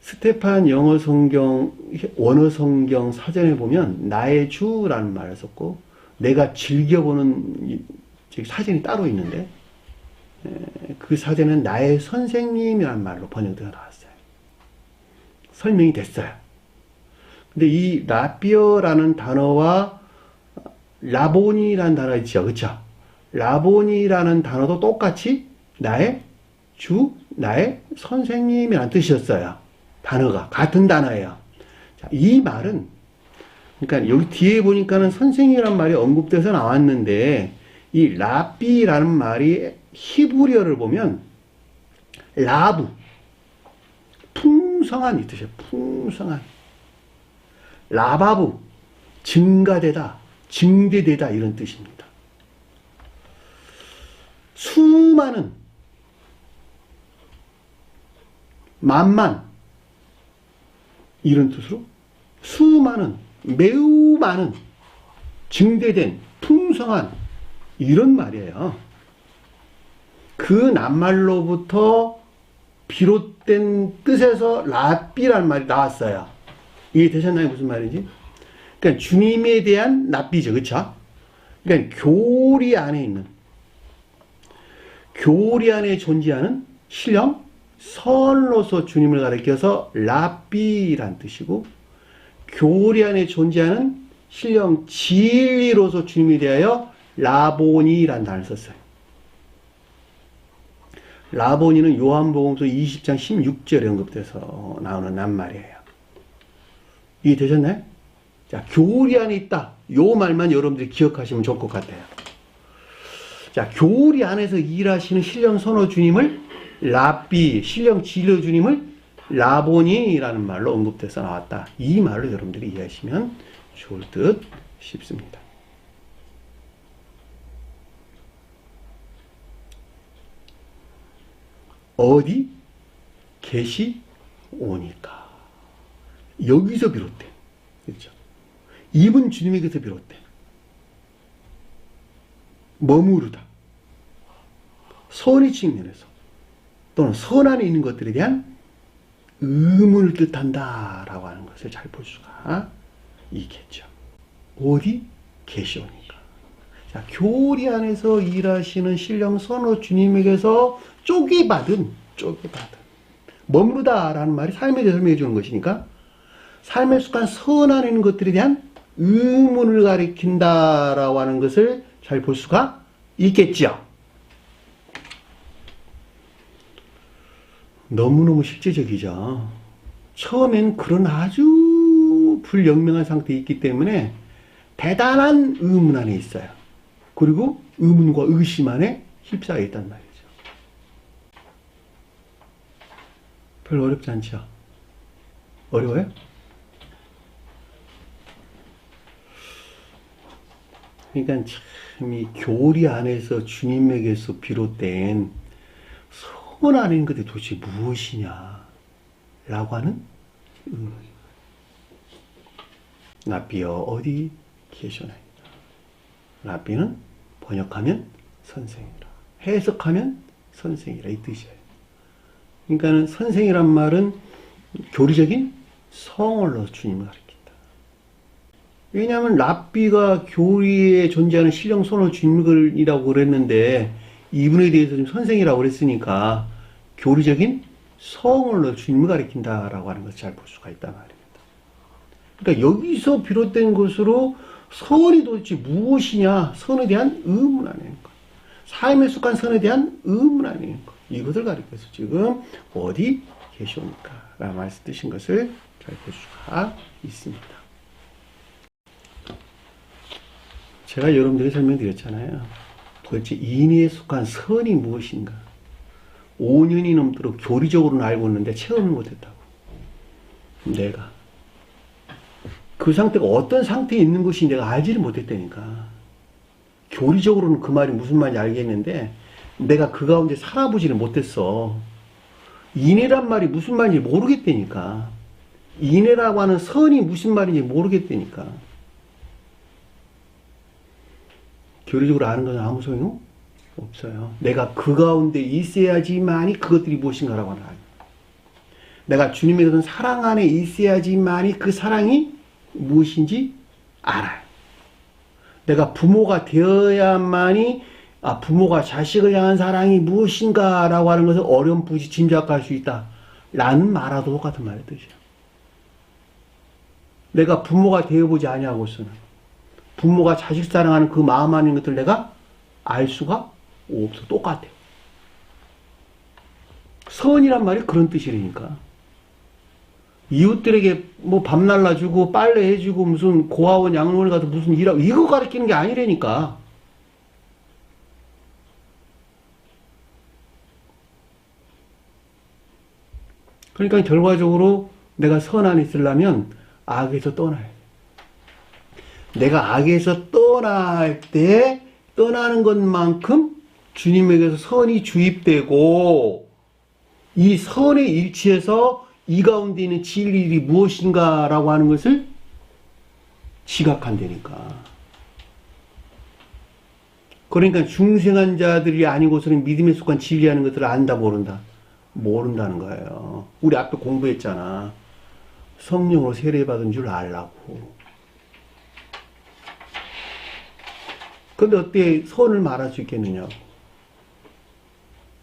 스테판 영어 성경, 원어 성경 사전에 보면 나의 주라는 말을 썼고, 내가 즐겨보는 사전이 따로 있는데, 그 사전은 나의 선생님이라는 말로 번역되어 나왔어요. 설명이 됐어요. 근데 이 라비어라는 단어와 라보니라는 단어 있죠. 그렇죠? 라보니라는 단어도 똑같이 나의 주, 나의 선생님이라는 뜻이었어요. 단어가 같은 단어예요. 자, 이 말은 그러니까 여기 뒤에 보니까는 선생님이라는 말이 언급돼서 나왔는데 이 라비라는 말이 히브리어를 보면 라부 풍성한 이 뜻이에요. 풍성한 라바부 증가되다, 증대되다 이런 뜻입니다. 수많은 만만 이런 뜻으로 수많은 매우 많은 증대된 풍성한 이런 말이에요. 그 낱말로부터 비롯된 뜻에서 랍비라는 말이 나왔어요. 이해 되셨나요? 무슨 말인지? 그러니까 주님에 대한 랍비죠. 그렇죠? 그러니까 교리 안에 있는 교리 안에 존재하는 신령 선로서 주님을 가리켜서 랍비란 뜻이고, 교리 안에 존재하는 신령 진리로서 주님에 대하여 라보니란 단어를 썼어요. 라보니는 요한복음서 20장 16절에 언급돼서 나오는 낱말이에요. 이해되셨나요? 자, 교리 안에 있다. 요 말만 여러분들이 기억하시면 좋을 것 같아요. 자, 교리 안에서 일하시는 신령 선호 주님을 랍비, 신령 진료 주님을 라보니라는 말로 언급돼서 나왔다. 이 말로 여러분들이 이해하시면 좋을 듯 싶습니다. 어디 계시오니까. 여기서 비롯된, 그렇죠? 입은 주님에게서 비롯된 머무르다, 선의 측면에서 또는 선 안에 있는 것들에 대한 의문을 뜻한다라고 하는 것을 잘 볼 수가 있겠죠. 어디 계시오니까. 자, 교리 안에서 일하시는 신령 선호 주님에게서 쪼개받은 머무르다라는 말이 삶에 대해 설명해 주는 것이니까 삶의 습관 선 안에 있는 것들에 대한 의문을 가리킨다라고 하는 것을 잘 볼 수가 있겠죠. 너무너무 실제적이죠. 처음엔 그런 아주 불영명한 상태에 있기 때문에 대단한 의문 안에 있어요. 그리고 의문과 의심 안에 휩싸여 있단 말이죠. 별로 어렵지 않죠? 어려워요? 그러니까 참 이 교리 안에서 주님에게서 비롯된 선 안에 있는 것이 도대체 무엇이냐 라고 하는 의문. 랍비여 어디 계시오나이까. 랍비는 번역하면 선생이라, 해석하면 선생이라 이 뜻이에요. 그러니까는 선생이란 말은 교리적인 성월로 주님을 가리킨다. 왜냐하면 랍비가 교리에 존재하는 신령 선월 주님이라고 그랬는데 이분에 대해서 좀 선생이라고 그랬으니까 교리적인 성월로 주님을 가리킨다라고 하는 것을 잘 볼 수가 있단 말입니다. 그러니까 여기서 비롯된 것으로 선이 도대체 무엇이냐, 선에 대한 의문하는 것, 삶에 속한 선에 대한 의문하는 것, 이것을 가리켜서 지금 어디 계시옵니까? 라는 말씀 뜻인 것을 잘 볼 수가 있습니다. 제가 여러분들에게 설명드렸잖아요. 도대체 인의에 속한 선이 무엇인가? 5년이 넘도록 교리적으로는 알고 있는데 체험을 못했다고. 내가 그 상태가 어떤 상태에 있는 것이 내가 알지를 못했다니까. 교리적으로는 그 말이 무슨 말인지 알겠는데 내가 그 가운데 살아보지를 못했어. 인애란 말이 무슨 말인지 모르겠다니까. 인애라고 하는 선이 무슨 말인지 모르겠다니까. 교리적으로 아는 것은 아무 소용 없어요. 내가 그 가운데 있어야지만이 그것들이 무엇인가라고 하는 거예요. 내가 주님에 대한 사랑 안에 있어야지만이 그 사랑이 무엇인지 알아요. 내가 부모가 되어야만이 부모가 자식을 향한 사랑이 무엇인가라고 하는 것을 어렴풋이 짐작할 수 있다. 라는 말하고 똑같은 말의 뜻이에요. 내가 부모가 되어보지 아니하고서는 부모가 자식 사랑하는 그 마음 안에 있는 것들 내가 알 수가 없어. 똑같아요. 선이란 말이 그런 뜻이라니까. 이웃들에게 뭐 밥 날라주고 빨래 해주고 무슨 고아원 양로원 가서 무슨 일하고 이거 가르치는 게 아니라니까. 그러니까 결과적으로 내가 선 안에 있으려면 악에서 떠나야 돼. 내가 악에서 떠날 때 떠나는 것만큼 주님에게서 선이 주입되고 이 선에 일치해서 이 가운데 있는 진리들이 무엇인가라고 하는 것을 지각한다니까. 그러니까 중생한 자들이 아니고서는 믿음에 속한 진리하는 것들을 안다 모른다. 모른다는 거예요. 우리 앞에 공부했잖아. 성령으로 세례받은 줄 알라고. 근데 어떻게 선을 말할 수 있겠느냐고.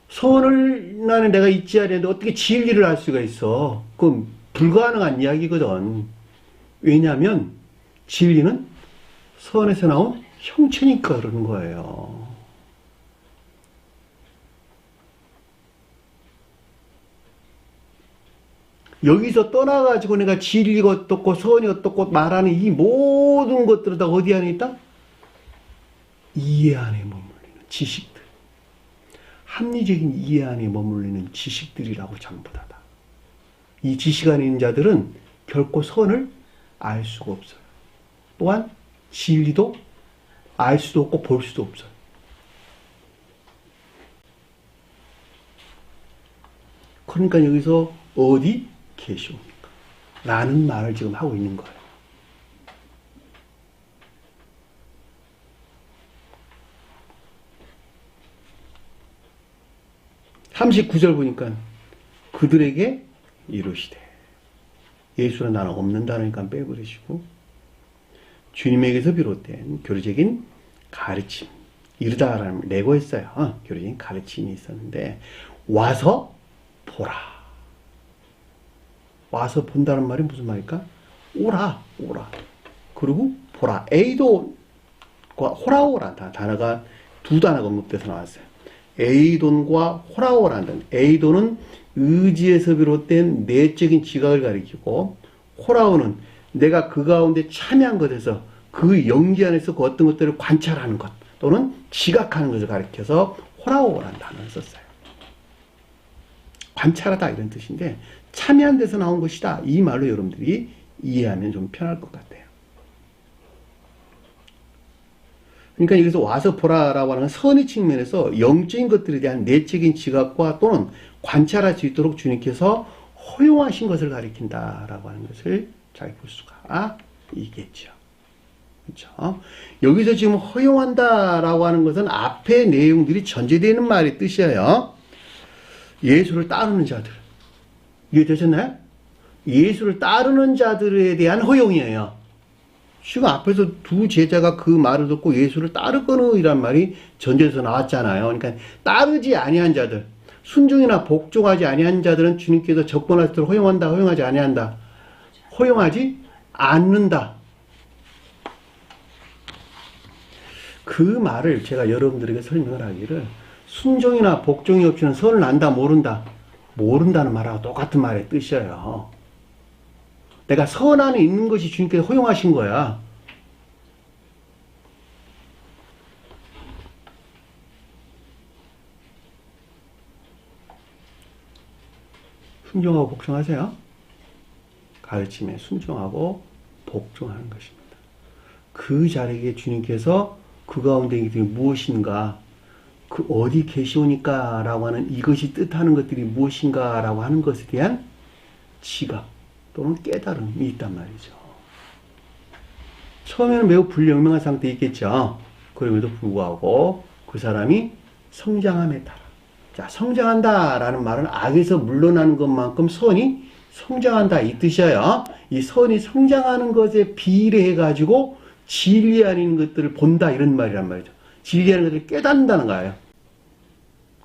선을 나는 내가 잊지 않았는데 어떻게 진리를 알 수가 있어. 그건 불가능한 이야기거든. 왜냐하면 진리는 선에서 나온 형체니까 그러는 거예요. 여기서 떠나가지고 내가 진리가 어떻고 선이 어떻고 말하는 이 모든 것들은 다 어디 안에 있다? 이해 안에 머물리는 지식들. 합리적인 이해 안에 머물리는 지식들이라고 전부 다다. 이 지식 안에 있는 자들은 결코 선을 알 수가 없어요. 또한 진리도 알 수도 없고 볼 수도 없어요. 그러니까 여기서 어디 계시옵니까? 라는 말을 지금 하고 있는 거예요. (39절) 보니까 그들에게 이르시되, 예수는 나는 없는 단어니까 빼버리시고 주님에게서 비롯된 교리적인 가르침, 이르다라는 레고했어요. 교리적인 가르침이 있었는데 와서 보라. 와서 본다는 말이 무슨 말일까? 오라. 그리고 보라. 에이돈과 호라오라는 단어가 두 단어가 언급돼서 나왔어요. 에이돈과 호라오라는 단어. 에이돈은 의지에서 비롯된 내적인 지각을 가리키고, 호라오는 내가 그 가운데 참여한 것에서 그 영지 안에서 그 어떤 것들을 관찰하는 것 또는 지각하는 것을 가리켜서 호라오라는 단어를 썼어요. 관찰하다 이런 뜻인데 참여한 데서 나온 것이다. 이 말로 여러분들이 이해하면 좀 편할 것 같아요. 그러니까 여기서 와서 보라라고 하는 선의 측면에서 영적인 것들에 대한 내적인 지각과 또는 관찰할 수 있도록 주님께서 허용하신 것을 가리킨다라고 하는 것을 잘 볼 수가 있겠죠. 그렇죠? 여기서 지금 허용한다라고 하는 것은 앞에 내용들이 전제되는 말의 뜻이에요. 예수를 따르는 자들. 이해되셨나요? 예수를 따르는 자들에 대한 허용이에요. 지금 앞에서 두 제자가 그 말을 듣고 예수를 따르거는 이란 말이 전제에서 나왔잖아요. 그러니까 따르지 아니한 자들, 순종이나 복종하지 아니한 자들은 주님께서 접근할 때 허용한다, 허용하지 아니한다. 허용하지 않는다. 그 말을 제가 여러분들에게 설명을 하기를 순종이나 복종이 없이는 선을 안다, 모른다. 모른다는 말하고 똑같은 말의 뜻이에요. 내가 선 안에 있는 것이 주님께서 허용하신 거야. 순종하고 복종하세요. 가르침에 순종하고 복종하는 것입니다. 그 자리에 주님께서 그 가운데 있는 것들이 무엇인가, 그 어디 계시오니까 라고 하는 이것이 뜻하는 것들이 무엇인가 라고 하는 것에 대한 지각 또는 깨달음이 있단 말이죠. 처음에는 매우 불명명한 상태에 있겠죠. 그럼에도 불구하고 그 사람이 성장함에 따라, 자, 성장한다 라는 말은 악에서 물러나는 것만큼 선이 성장한다 이 뜻이에요. 이 선이 성장하는 것에 비례해 가지고 진리 아닌 것들을 본다 이런 말이란 말이죠. 진리 아닌 것들을 깨닫는다는 거예요.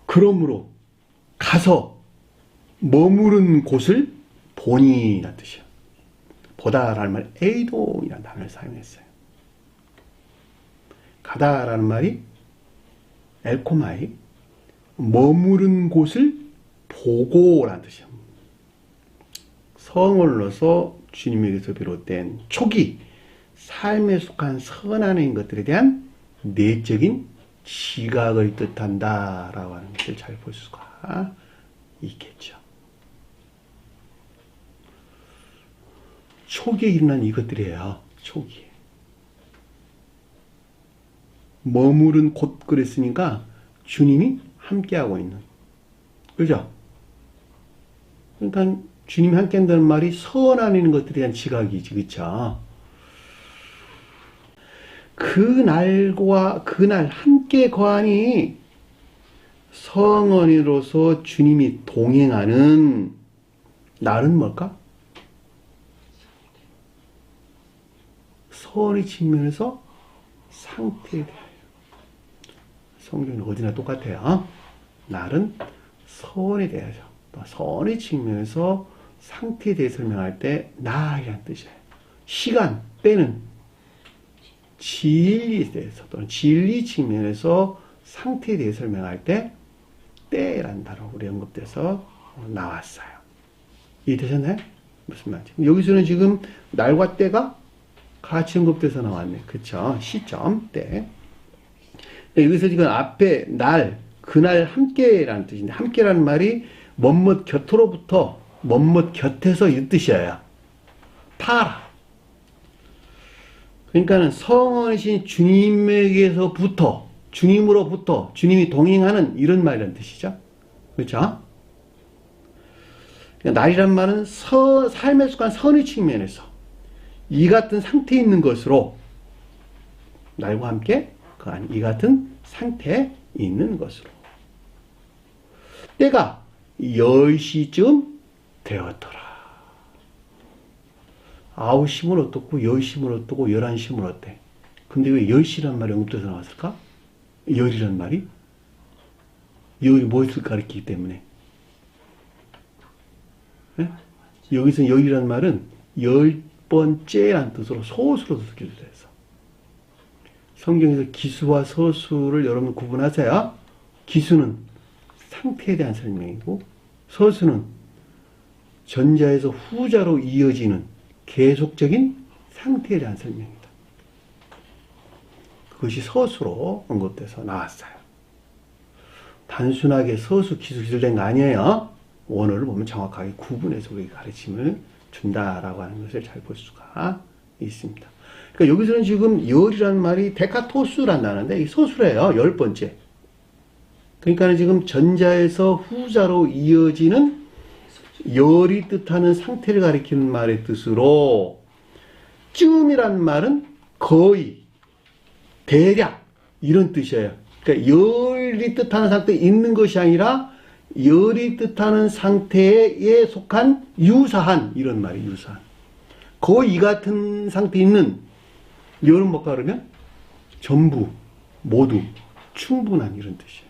그러므로 가서 머무른 곳을 보니 라는 뜻이에요. 보다라는 말 에이도이라는 단어를 사용했어요. 가다라는 말이 엘코마이, 머무른 곳을 보고라는 뜻이에요. 성을로서 주님에게서 비롯된 초기 삶에 속한 선한 것들에 대한 내적인 지각을 뜻한다라고 하는 것을 잘 볼 수가 있겠죠. 초기에 일어난 이것들이에요. 초기에. 머무른 곳 그랬으니까 주님이 함께하고 있는. 그죠? 그러니까 주님이 함께한다는 말이 선 안에 있는 것들에 대한 지각이지. 그쵸? 그날 함께 거하니 성언이로서 주님이 동행하는 날은 뭘까? 선의 측면에서 상태에 대하여. 성경은 어디나 똑같아요. 날은 선에 대하여. 또 선의 측면에서 상태에 대해 설명할 때 날이란 뜻이에요. 시간, 때는 진리에 대해서 또는 진리 측면에서 상태에 대해 설명할 때 때라는 단어가 우리 언급돼서 나왔어요. 이해되셨나요? 무슨 말인지. 여기서는 지금 날과 때가 같이 언급돼서 나왔네. 그쵸? 시점, 때. 여기서 지금 앞에 날, 그날 함께라는 뜻인데, 함께라는 말이 먼뭇 곁으로부터, 먼뭇 곁에서 이 뜻이에요. 파라. 그러니까는 성원이신 주님에게서부터, 주님으로부터, 주님이 동행하는 이런 말이라는 뜻이죠. 그렇죠? 날이란 말은 삶에 속한 선의 측면에서 이 같은 상태에 있는 것으로 날과 함께 이 같은 상태에 있는 것으로 때가 10시쯤 되었더라. 9시면 어떻고 10시면 어떻고 11시면 어때? 근데 왜 10시란 말이 언급돼서 나왔을까? 열이란 말이? 열이 무엇을 가리키기 때문에? 네? 여기서 열이란 말은 10번째라는 뜻으로 소수로 쓰기도 해서 성경에서 기수와 서수를 여러분 구분하세요. 기수는 상태에 대한 설명이고 서수는 전자에서 후자로 이어지는 계속적인 상태에 대한 설명입니다. 그것이 서수로 언급돼서 나왔어요. 단순하게 서수, 기수, 기술된 거 아니에요. 원어를 보면 정확하게 구분해서 우리에게 가르침을 준다라고 하는 것을 잘 볼 수가 있습니다. 그러니까 여기서는 지금 열이라는 말이 데카토스라는 단어인데 이 서수래요. 10번째. 그러니까 지금 전자에서 후자로 이어지는 열이 뜻하는 상태를 가리키는 말의 뜻으로 쯤이란 말은 거의, 대략 이런 뜻이에요. 그러니까 열이 뜻하는 상태에 있는 것이 아니라 열이 뜻하는 상태에 속한 유사한 이런 말이 유사한. 거의 이 같은 상태에 있는 열은 뭘까 그러면 전부 모두 충분한 이런 뜻이에요.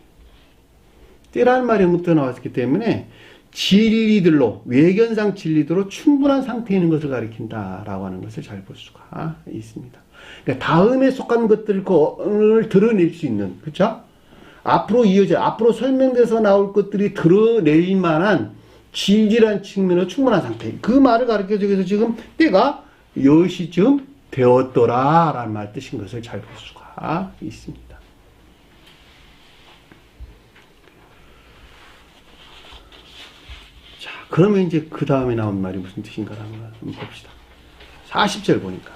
때라는 말이 언급되어 나왔기 때문에 진리들로 외견상 진리들로 충분한 상태에 있는 것을 가리킨다라고 하는 것을 잘 볼 수가 있습니다. 그러니까 다음에 속한 것들을 드러낼 수 있는, 그렇죠? 앞으로 설명돼서 나올 것들이 드러낼 만한 진실한 측면으로 충분한 상태. 그 말을 가르쳐주기 위해서 지금 때가 10시쯤 되었더라라는 말 뜻인 것을 잘 볼 수가 있습니다. 자, 그러면 이제 그 다음에 나온 말이 무슨 뜻인가를 한번 봅시다. 40절 보니까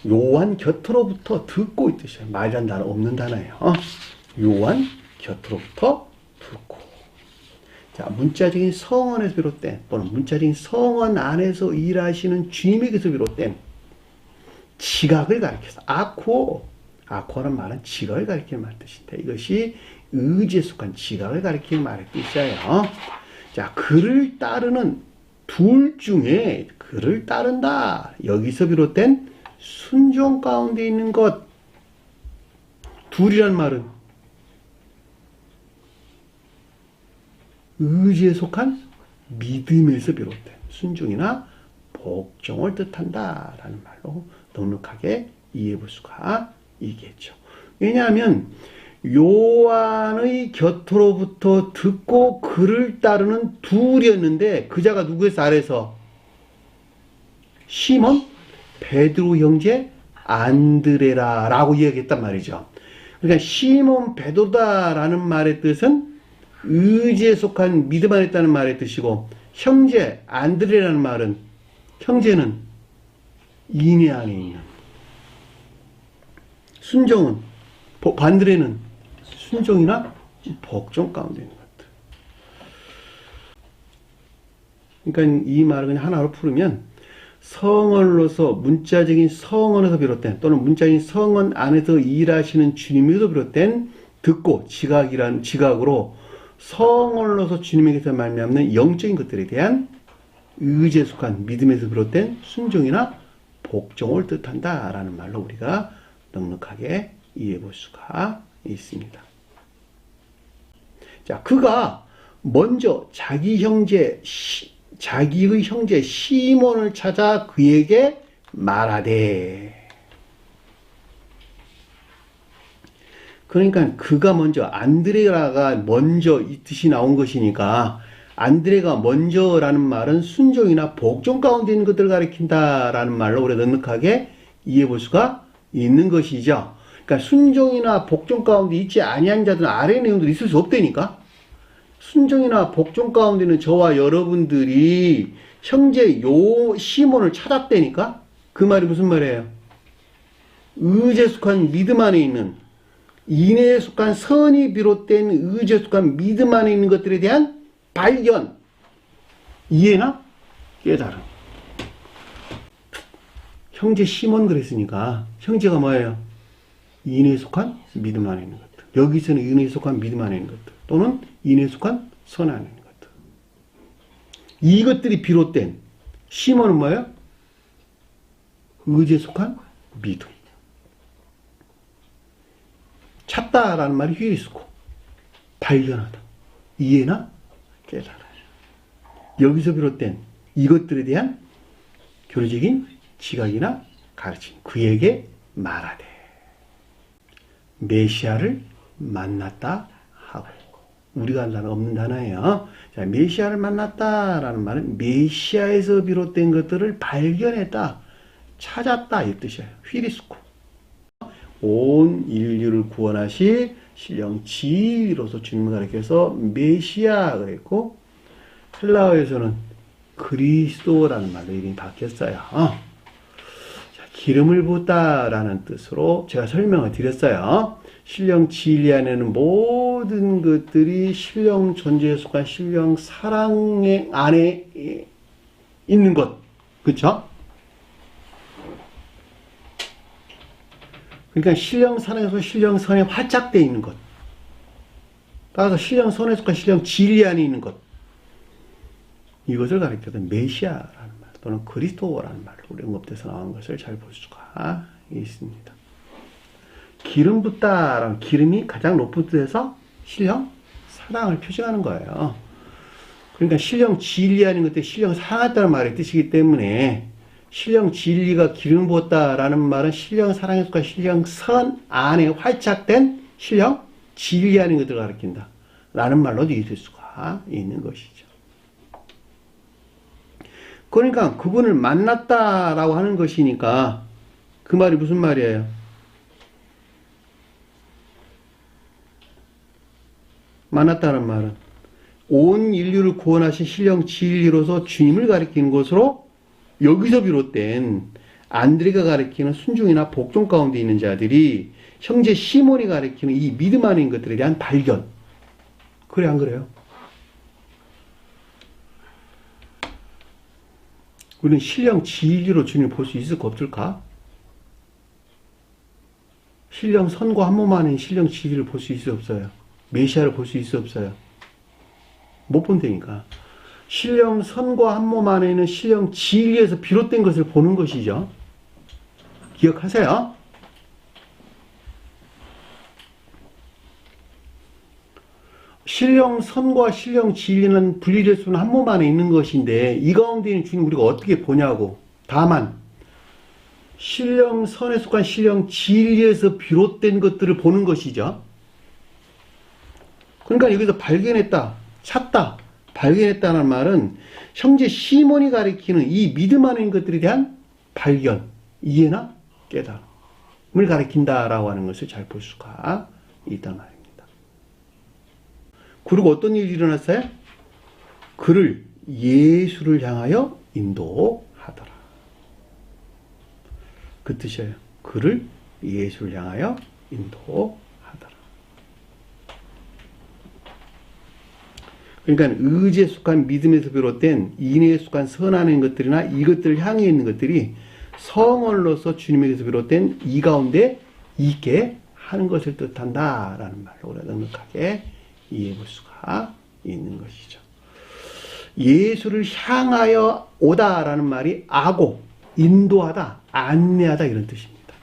요한 곁으로부터 듣고 이 뜻이에요. 말이란 단어 없는 단어예요. 요한 곁으로부터 듣고. 자, 문자적인 성언에서 비롯된 또는 문자적인 성언 안에서 일하시는 주님에게서 비롯된 지각을 가리켜서 아코라는 말은 지각을 가리키는 말 뜻인데 이것이 의지에 속한 지각을 가리키는 말의 뜻이에요. 자, 그를 따르는 둘 중에 그를 따른다. 여기서 비롯된 순종 가운데 있는 것. 둘이란 말은 의지에 속한 믿음에서 비롯된 순종이나 복종을 뜻한다라는 말로 넉넉하게 이해해 볼 수가 있겠죠. 왜냐하면 요한의 곁으로부터 듣고 그를 따르는 둘이었는데 그 자가 누구에서 아래서? 시몬 베드로 형제 안드레라라고 이야기했단 말이죠. 그러니까 시몬 베드로다라는 말의 뜻은 의지에 속한 믿음 안에 있다는 말의 뜻이고 형제 안드레라는 말은 형제는 인내 안에 있는 순종은 반드레는 순종이나 복종 가운데 있는 것들. 그러니까 이 말을 그냥 하나로 풀으면 성언으로서 문자적인 성언에서 비롯된 또는 문자적인 성언 안에서 일하시는 주님에서 비롯된 듣고 지각으로 성언으로서 주님에게서 말미암는 영적인 것들에 대한 의지에 속한 믿음에서 비롯된 순종이나 복종을 뜻한다라는 말로 우리가 넉넉하게 이해해 볼 수가 있습니다. 자, 그가 먼저 자기의 형제 시몬을 찾아 그에게 말하되. 그러니까 그가 먼저, 안드레가 먼저 이 뜻이 나온 것이니까 안드레가 먼저라는 말은 순종이나 복종 가운데 있는 것들을 가리킨다라는 말로 우리가 넉넉하게 이해해 볼 수가 있는 것이죠. 그러니까 순종이나 복종 가운데 있지 아니한 자들은 아래 내용들이 있을 수 없다니까. 순종이나 복종 가운데는 저와 여러분들이 형제 시몬을 찾았다니까. 그 말이 무슨 말이에요? 의지에 속한 믿음 안에 있는, 인애에 속한 선이 비롯된 의지에 속한 믿음 안에 있는 것들에 대한 발견, 이해나 깨달음. 형제 시몬 그랬으니까 형제가 뭐예요? 인애에 속한 믿음 안에 있는 것들. 여기서는 인애에 속한 믿음 안에 있는 것들 또는 인애에 속한 선 안에 있는 것들. 이것들이 비롯된 시몬은 뭐예요? 의지에 속한 믿음. 찾다라는 말이 휘리스고 발견하다, 이해나 깨달아. 여기서 비롯된 이것들에 대한 교리적인 지각이나 가르침, 그에게 말하되. 메시아를 만났다 하고. 우리가 한 단어 없는 단어예요. 자, 메시아를 만났다라는 말은 메시아에서 비롯된 것들을 발견했다, 찾았다 이 뜻이에요. 휘리스코. 온 인류를 구원하실 신령 지위로서 주님을 가리켜서 메시아 그랬고, 헬라어에서는 그리스도라는 말로 이름이 바뀌었어요. 자, 기름을 붓다라는 뜻으로 제가 설명을 드렸어요. 신령 진리 안에는 모든 것들이 신령 존재에 속한 신령 사랑 안에 있는 것. 그쵸? 그러니까 신령선에서 신령선에 활착되어 있는 것. 따라서 신령선에 속한 신령 진리 안에 있는 것. 이것을 가리켜서 메시아라는 말 또는 그리스도라는 말로 우리 응급돼서 나온 것을 잘 볼 수가 있습니다. 기름 붓다라는 기름이 가장 높은 뜻에서 신령 사랑을 표시하는 거예요. 그러니까 신령 진리 아닌 것도 신령 사랑했다는 말의 뜻이기 때문에 신령 진리가 기름 부었다라는 말은 신령 사랑에 속한 신령 선 안에 활착된 신령 진리 아닌 것들을 가리킨다 라는 말로도 이해될 수가 있는 것이죠. 그러니까 그분을 만났다라고 하는 것이니까 그 말이 무슨 말이에요? 만났다는 말은 온 인류를 구원하신 신령 진리로서 주님을 가리키는 것으로 여기서 비롯된 안드레가 가리키는 순종이나 복종 가운데 있는 자들이 형제 시몬이 가리키는 이 믿음 안에 있는 것들에 대한 발견. 그래 안 그래요? 우리는 신령 진리로 주님을 볼 수 있을까 없을까? 신령 선과 한 몸 안에 신령 진리를 볼 수 있어 없어요? 메시아를 볼 수 있어 없어요? 못 본다니까. 신령 선과 한 몸 안에 있는 신령 진리에서 비롯된 것을 보는 것이죠. 기억하세요. 신령 선과 신령 진리는 분리될 수는 한 몸 안에 있는 것인데 이 가운데 있는 주님 우리가 어떻게 보냐고. 다만 신령 선에 속한 신령 진리에서 비롯된 것들을 보는 것이죠. 그러니까 여기서 발견했다, 찾다, 발견했다는 말은 형제 시몬이 가리키는 이 믿음 안에 있는 것들에 대한 발견, 이해나 깨달음을 가리킨다라고 하는 것을 잘 볼 수가 있단 말입니다. 그리고 어떤 일이 일어났어요? 그를 예수를 향하여 인도하더라. 그 뜻이에요. 그를 예수를 향하여 인도하더라. 그러니까 의지에 속한 믿음에서 비롯된 인내에 속한 선 안에 있는 것들이나 이것들을 향해 있는 것들이 성원로서 주님에게서 비롯된 이 가운데 있게 하는 것을 뜻한다라는 말로 우리가 넉넉하게 이해해 볼 수가 있는 것이죠. 예수를 향하여 오다라는 말이 아고, 인도하다, 안내하다 이런 뜻입니다.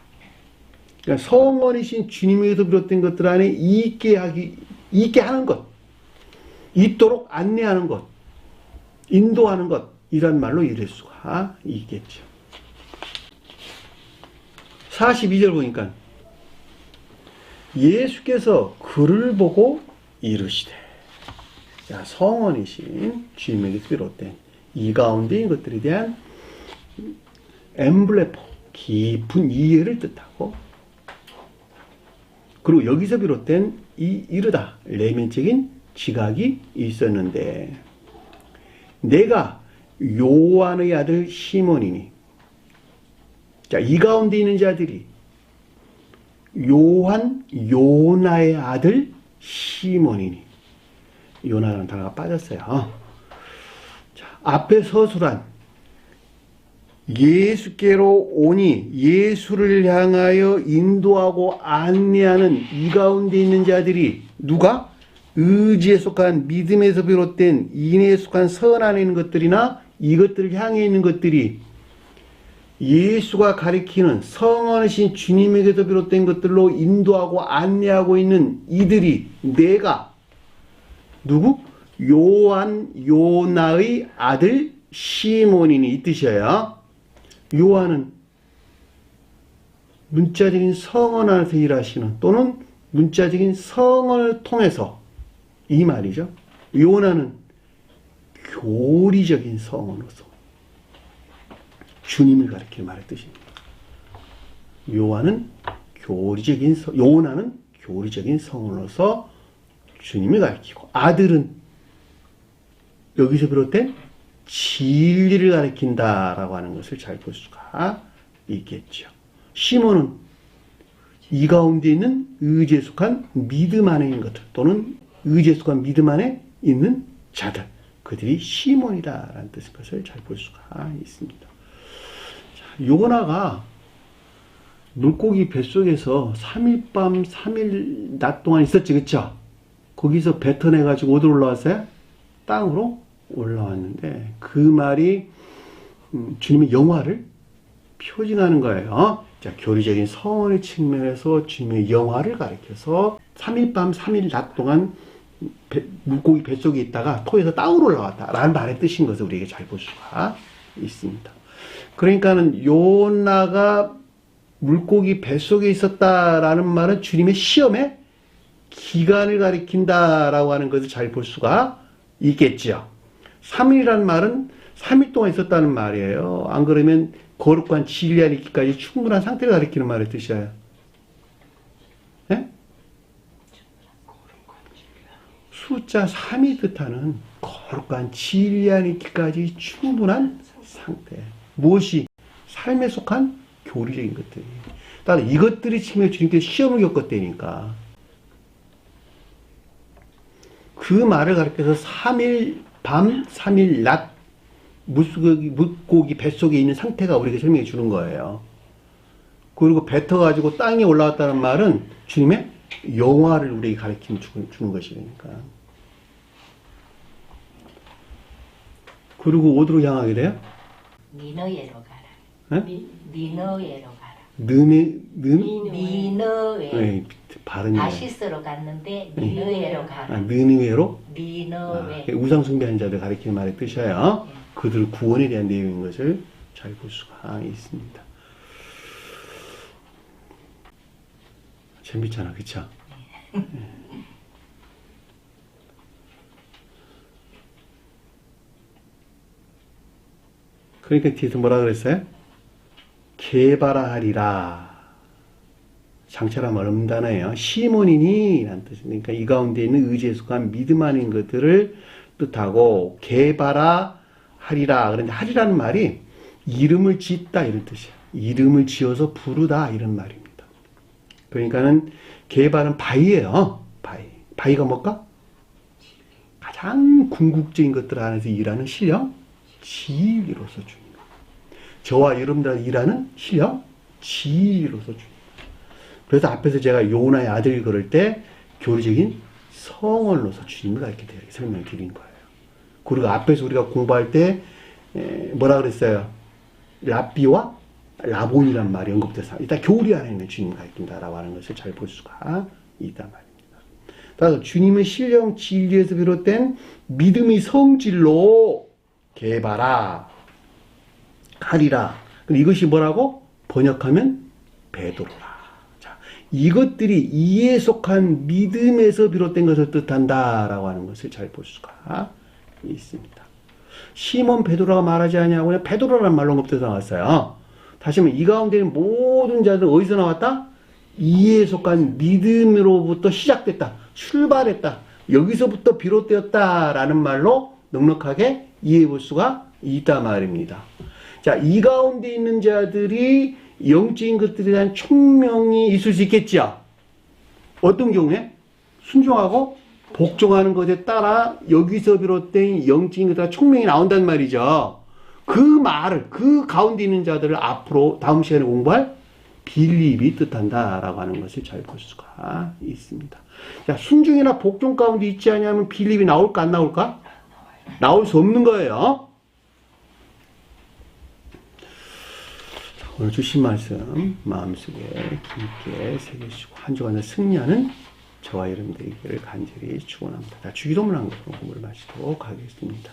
그러니까 성원이신 주님에게서 비롯된 것들 안에 있게 하는 것, 있도록 안내하는 것, 인도하는 것 이란 말로 이해할 수가 있겠죠. 42절 보니까 예수께서 그를 보고 이르시되. 자, 성원이신 주님에게서 비롯된 이 가운데인 것들에 대한 엠블레포, 깊은 이해를 뜻하고, 그리고 여기서 비롯된 이 이르다, 내면적인 지각이 있었는데, 내가 요한의 아들 시몬이니. 자, 이 가운데 있는 자들이 요나의 아들 시몬이니. 요나라는 단어가 빠졌어요. 자, 앞에 서술한 예수께로 오니 예수를 향하여 인도하고 안내하는 이 가운데 있는 자들이 누가? 의지에 속한 믿음에서 비롯된 인내에 속한 선 안에 있는 것들이나 이것들을 향해 있는 것들이 예수가 가리키는 성원이신 주님에게서 비롯된 것들로 인도하고 안내하고 있는 이들이 내가 누구? 요나의 아들 시몬이니 이 뜻이에요. 요한은 문자적인 성원 안에서 일하시는 또는 문자적인 성원을 통해서 이 말이죠. 요나는 교리적인 성원으로서 주님을 가리키는 말의 뜻입니다. 요나는 교리적인 성원으로서 주님을 가리키고 아들은 여기서 비롯된 진리를 가리킨다라고 하는 것을 잘 볼 수가 있겠죠. 시몬은 이 가운데 있는 의지에 속한 믿음 안에 있는 것들 또는 의지에 속한 믿음 안에 있는 자들 그들이 시몬이다라는 뜻인 것을 잘 볼 수가 있습니다. 자, 요나가 물고기 뱃속에서 3일 밤 3일 낮 동안 있었지, 그쵸? 거기서 뱉어내가지고 어디로 올라왔어요? 땅으로 올라왔는데 그 말이 주님의 영화를 표징하는 거예요. 자, 교리적인 서원의 측면에서 주님의 영화를 가리켜서 3일 밤 3일 낮 동안 물고기 뱃속에 있다가 토에서 땅으로 올라왔다라는 말의 뜻인 것을 우리에게 잘 볼 수가 있습니다. 그러니까는 요나가 물고기 뱃속에 있었다라는 말은 주님의 시험의 기간을 가리킨다라고 하는 것을 잘 볼 수가 있겠지요. 3일이라는 말은 3일 동안 있었다는 말이에요. 안 그러면 거룩한 진리에 이르기까지 충분한 상태를 가리키는 말의 뜻이에요. 네? 숫자 3이 뜻하는 거룩한 진리에 이르기까지 충분한 상태. 무엇이? 삶에 속한 교리적인 것들이. 따라 이것들이 치며 주님께서 시험을 겪었다니까. 그 말을 가리켜서 3일 밤, 3일 낮 물고기 뱃속에 있는 상태가 우리에게 설명해 주는 거예요. 그리고 뱉어가지고 땅에 올라왔다는 말은 주님의 영화를 우리에게 가르쳐 주는 것이니까. 그리고 어디로 향하게 돼요?
니너에로 가라.
네?
니너에로 가라.
니너에? 네, 발음이.
다시스로 갔는데 니너에로 가라.
아, 느느웨로?
니너웨.
우상숭배하는 자들 가리키는 말의 뜻이에요. 그들 구원에 대한 내용인 것을 잘 볼 수가 있습니다. 재밌잖아, 그쵸? 그러니까 뒤에서 뭐라 그랬어요? 개바라하리라. 장처럼 어려운 단어예요. 시몬이니 라는 뜻이니까 이 가운데 있는 의지에 속한 믿음 아닌 것들을 뜻하고 개바라하리라. 그런데 하리라는 말이 이름을 짓다 이런 뜻이에요. 이름을 지어서 부르다 이런 말입니다. 그러니까는 개바는 바위예요. 바위가 뭘까? 가장 궁극적인 것들 안에서 일하는 신령 진리로서 주님. 저와 여러분들 일하는 신령 진리로서 주님. 그래서 앞에서 제가 요나의 아들을 걸을 때 교리적인 성원로서 주님을 가르쳐 이렇게 설명을 드린 거예요. 그리고 앞에서 우리가 공부할 때 뭐라 그랬어요? 랍비와 라본이란 말이 언급돼서 일단 교리 안에 있는 주님을 가르친다라고 하는 것을 잘 볼 수가 있단 말입니다. 따라서 주님의 신령 진리에서 비롯된 믿음의 성질로 개바라 하리라. 이것이 뭐라고? 번역하면 베드로라. 자, 이것들이 이에 속한 믿음에서 비롯된 것을 뜻한다라고 하는 것을 잘 볼 수가 있습니다. 시몬 베드로가 말하지 않냐고 그냥 베드로라는 말로 언급돼서 나왔어요. 다시 한번 이 가운데 있는 모든 자들 어디서 나왔다? 이에 속한 믿음으로부터 시작됐다. 출발했다. 여기서부터 비롯되었다라는 말로 넉넉하게 이해해 볼 수가 있단 말입니다. 자, 이 가운데 있는 자들이 영적인 것들에 대한 총명이 있을 수 있겠죠. 어떤 경우에? 순종하고 복종하는 것에 따라 여기서 비롯된 영적인 것들과 총명이 나온단 말이죠. 그 말을, 그 가운데 있는 자들을 앞으로 다음 시간에 공부할 빌립이 뜻한다라고 하는 것을 잘 볼 수가 있습니다. 자, 순종이나 복종 가운데 있지 않냐면 빌립이 나올까 안 나올까? 나올 수 없는 거예요. 자, 오늘 주신 말씀 마음속에 깊게 새기시고 한 주간의 승리하는 저와 여러분들에게 간절히 축원합니다. 자, 주기도문 한 것으로 공부를 마치도록 하겠습니다.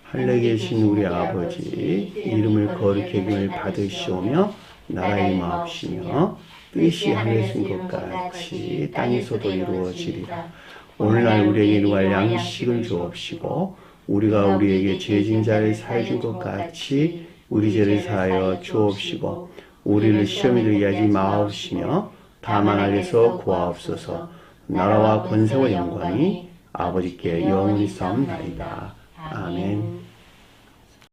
하늘에 계신 우리 아버지, 이름을 거룩히 여김을 받으시오며 나라의 마옵시며 뜻이 하늘에서 것 같이 땅에서도 이루어지리라. 오늘날 우리에게 이루할 양식을 주옵시고 우리가 우리에게 죄진 자를 사해 준 것 같이 우리 죄를 사하여 주옵시고 우리를 시험에 들게 하지 마옵시며 다만 악에서 구하옵소서. 나라와 권세와 영광이 아버지께 영원히 싸움나이다. 아멘.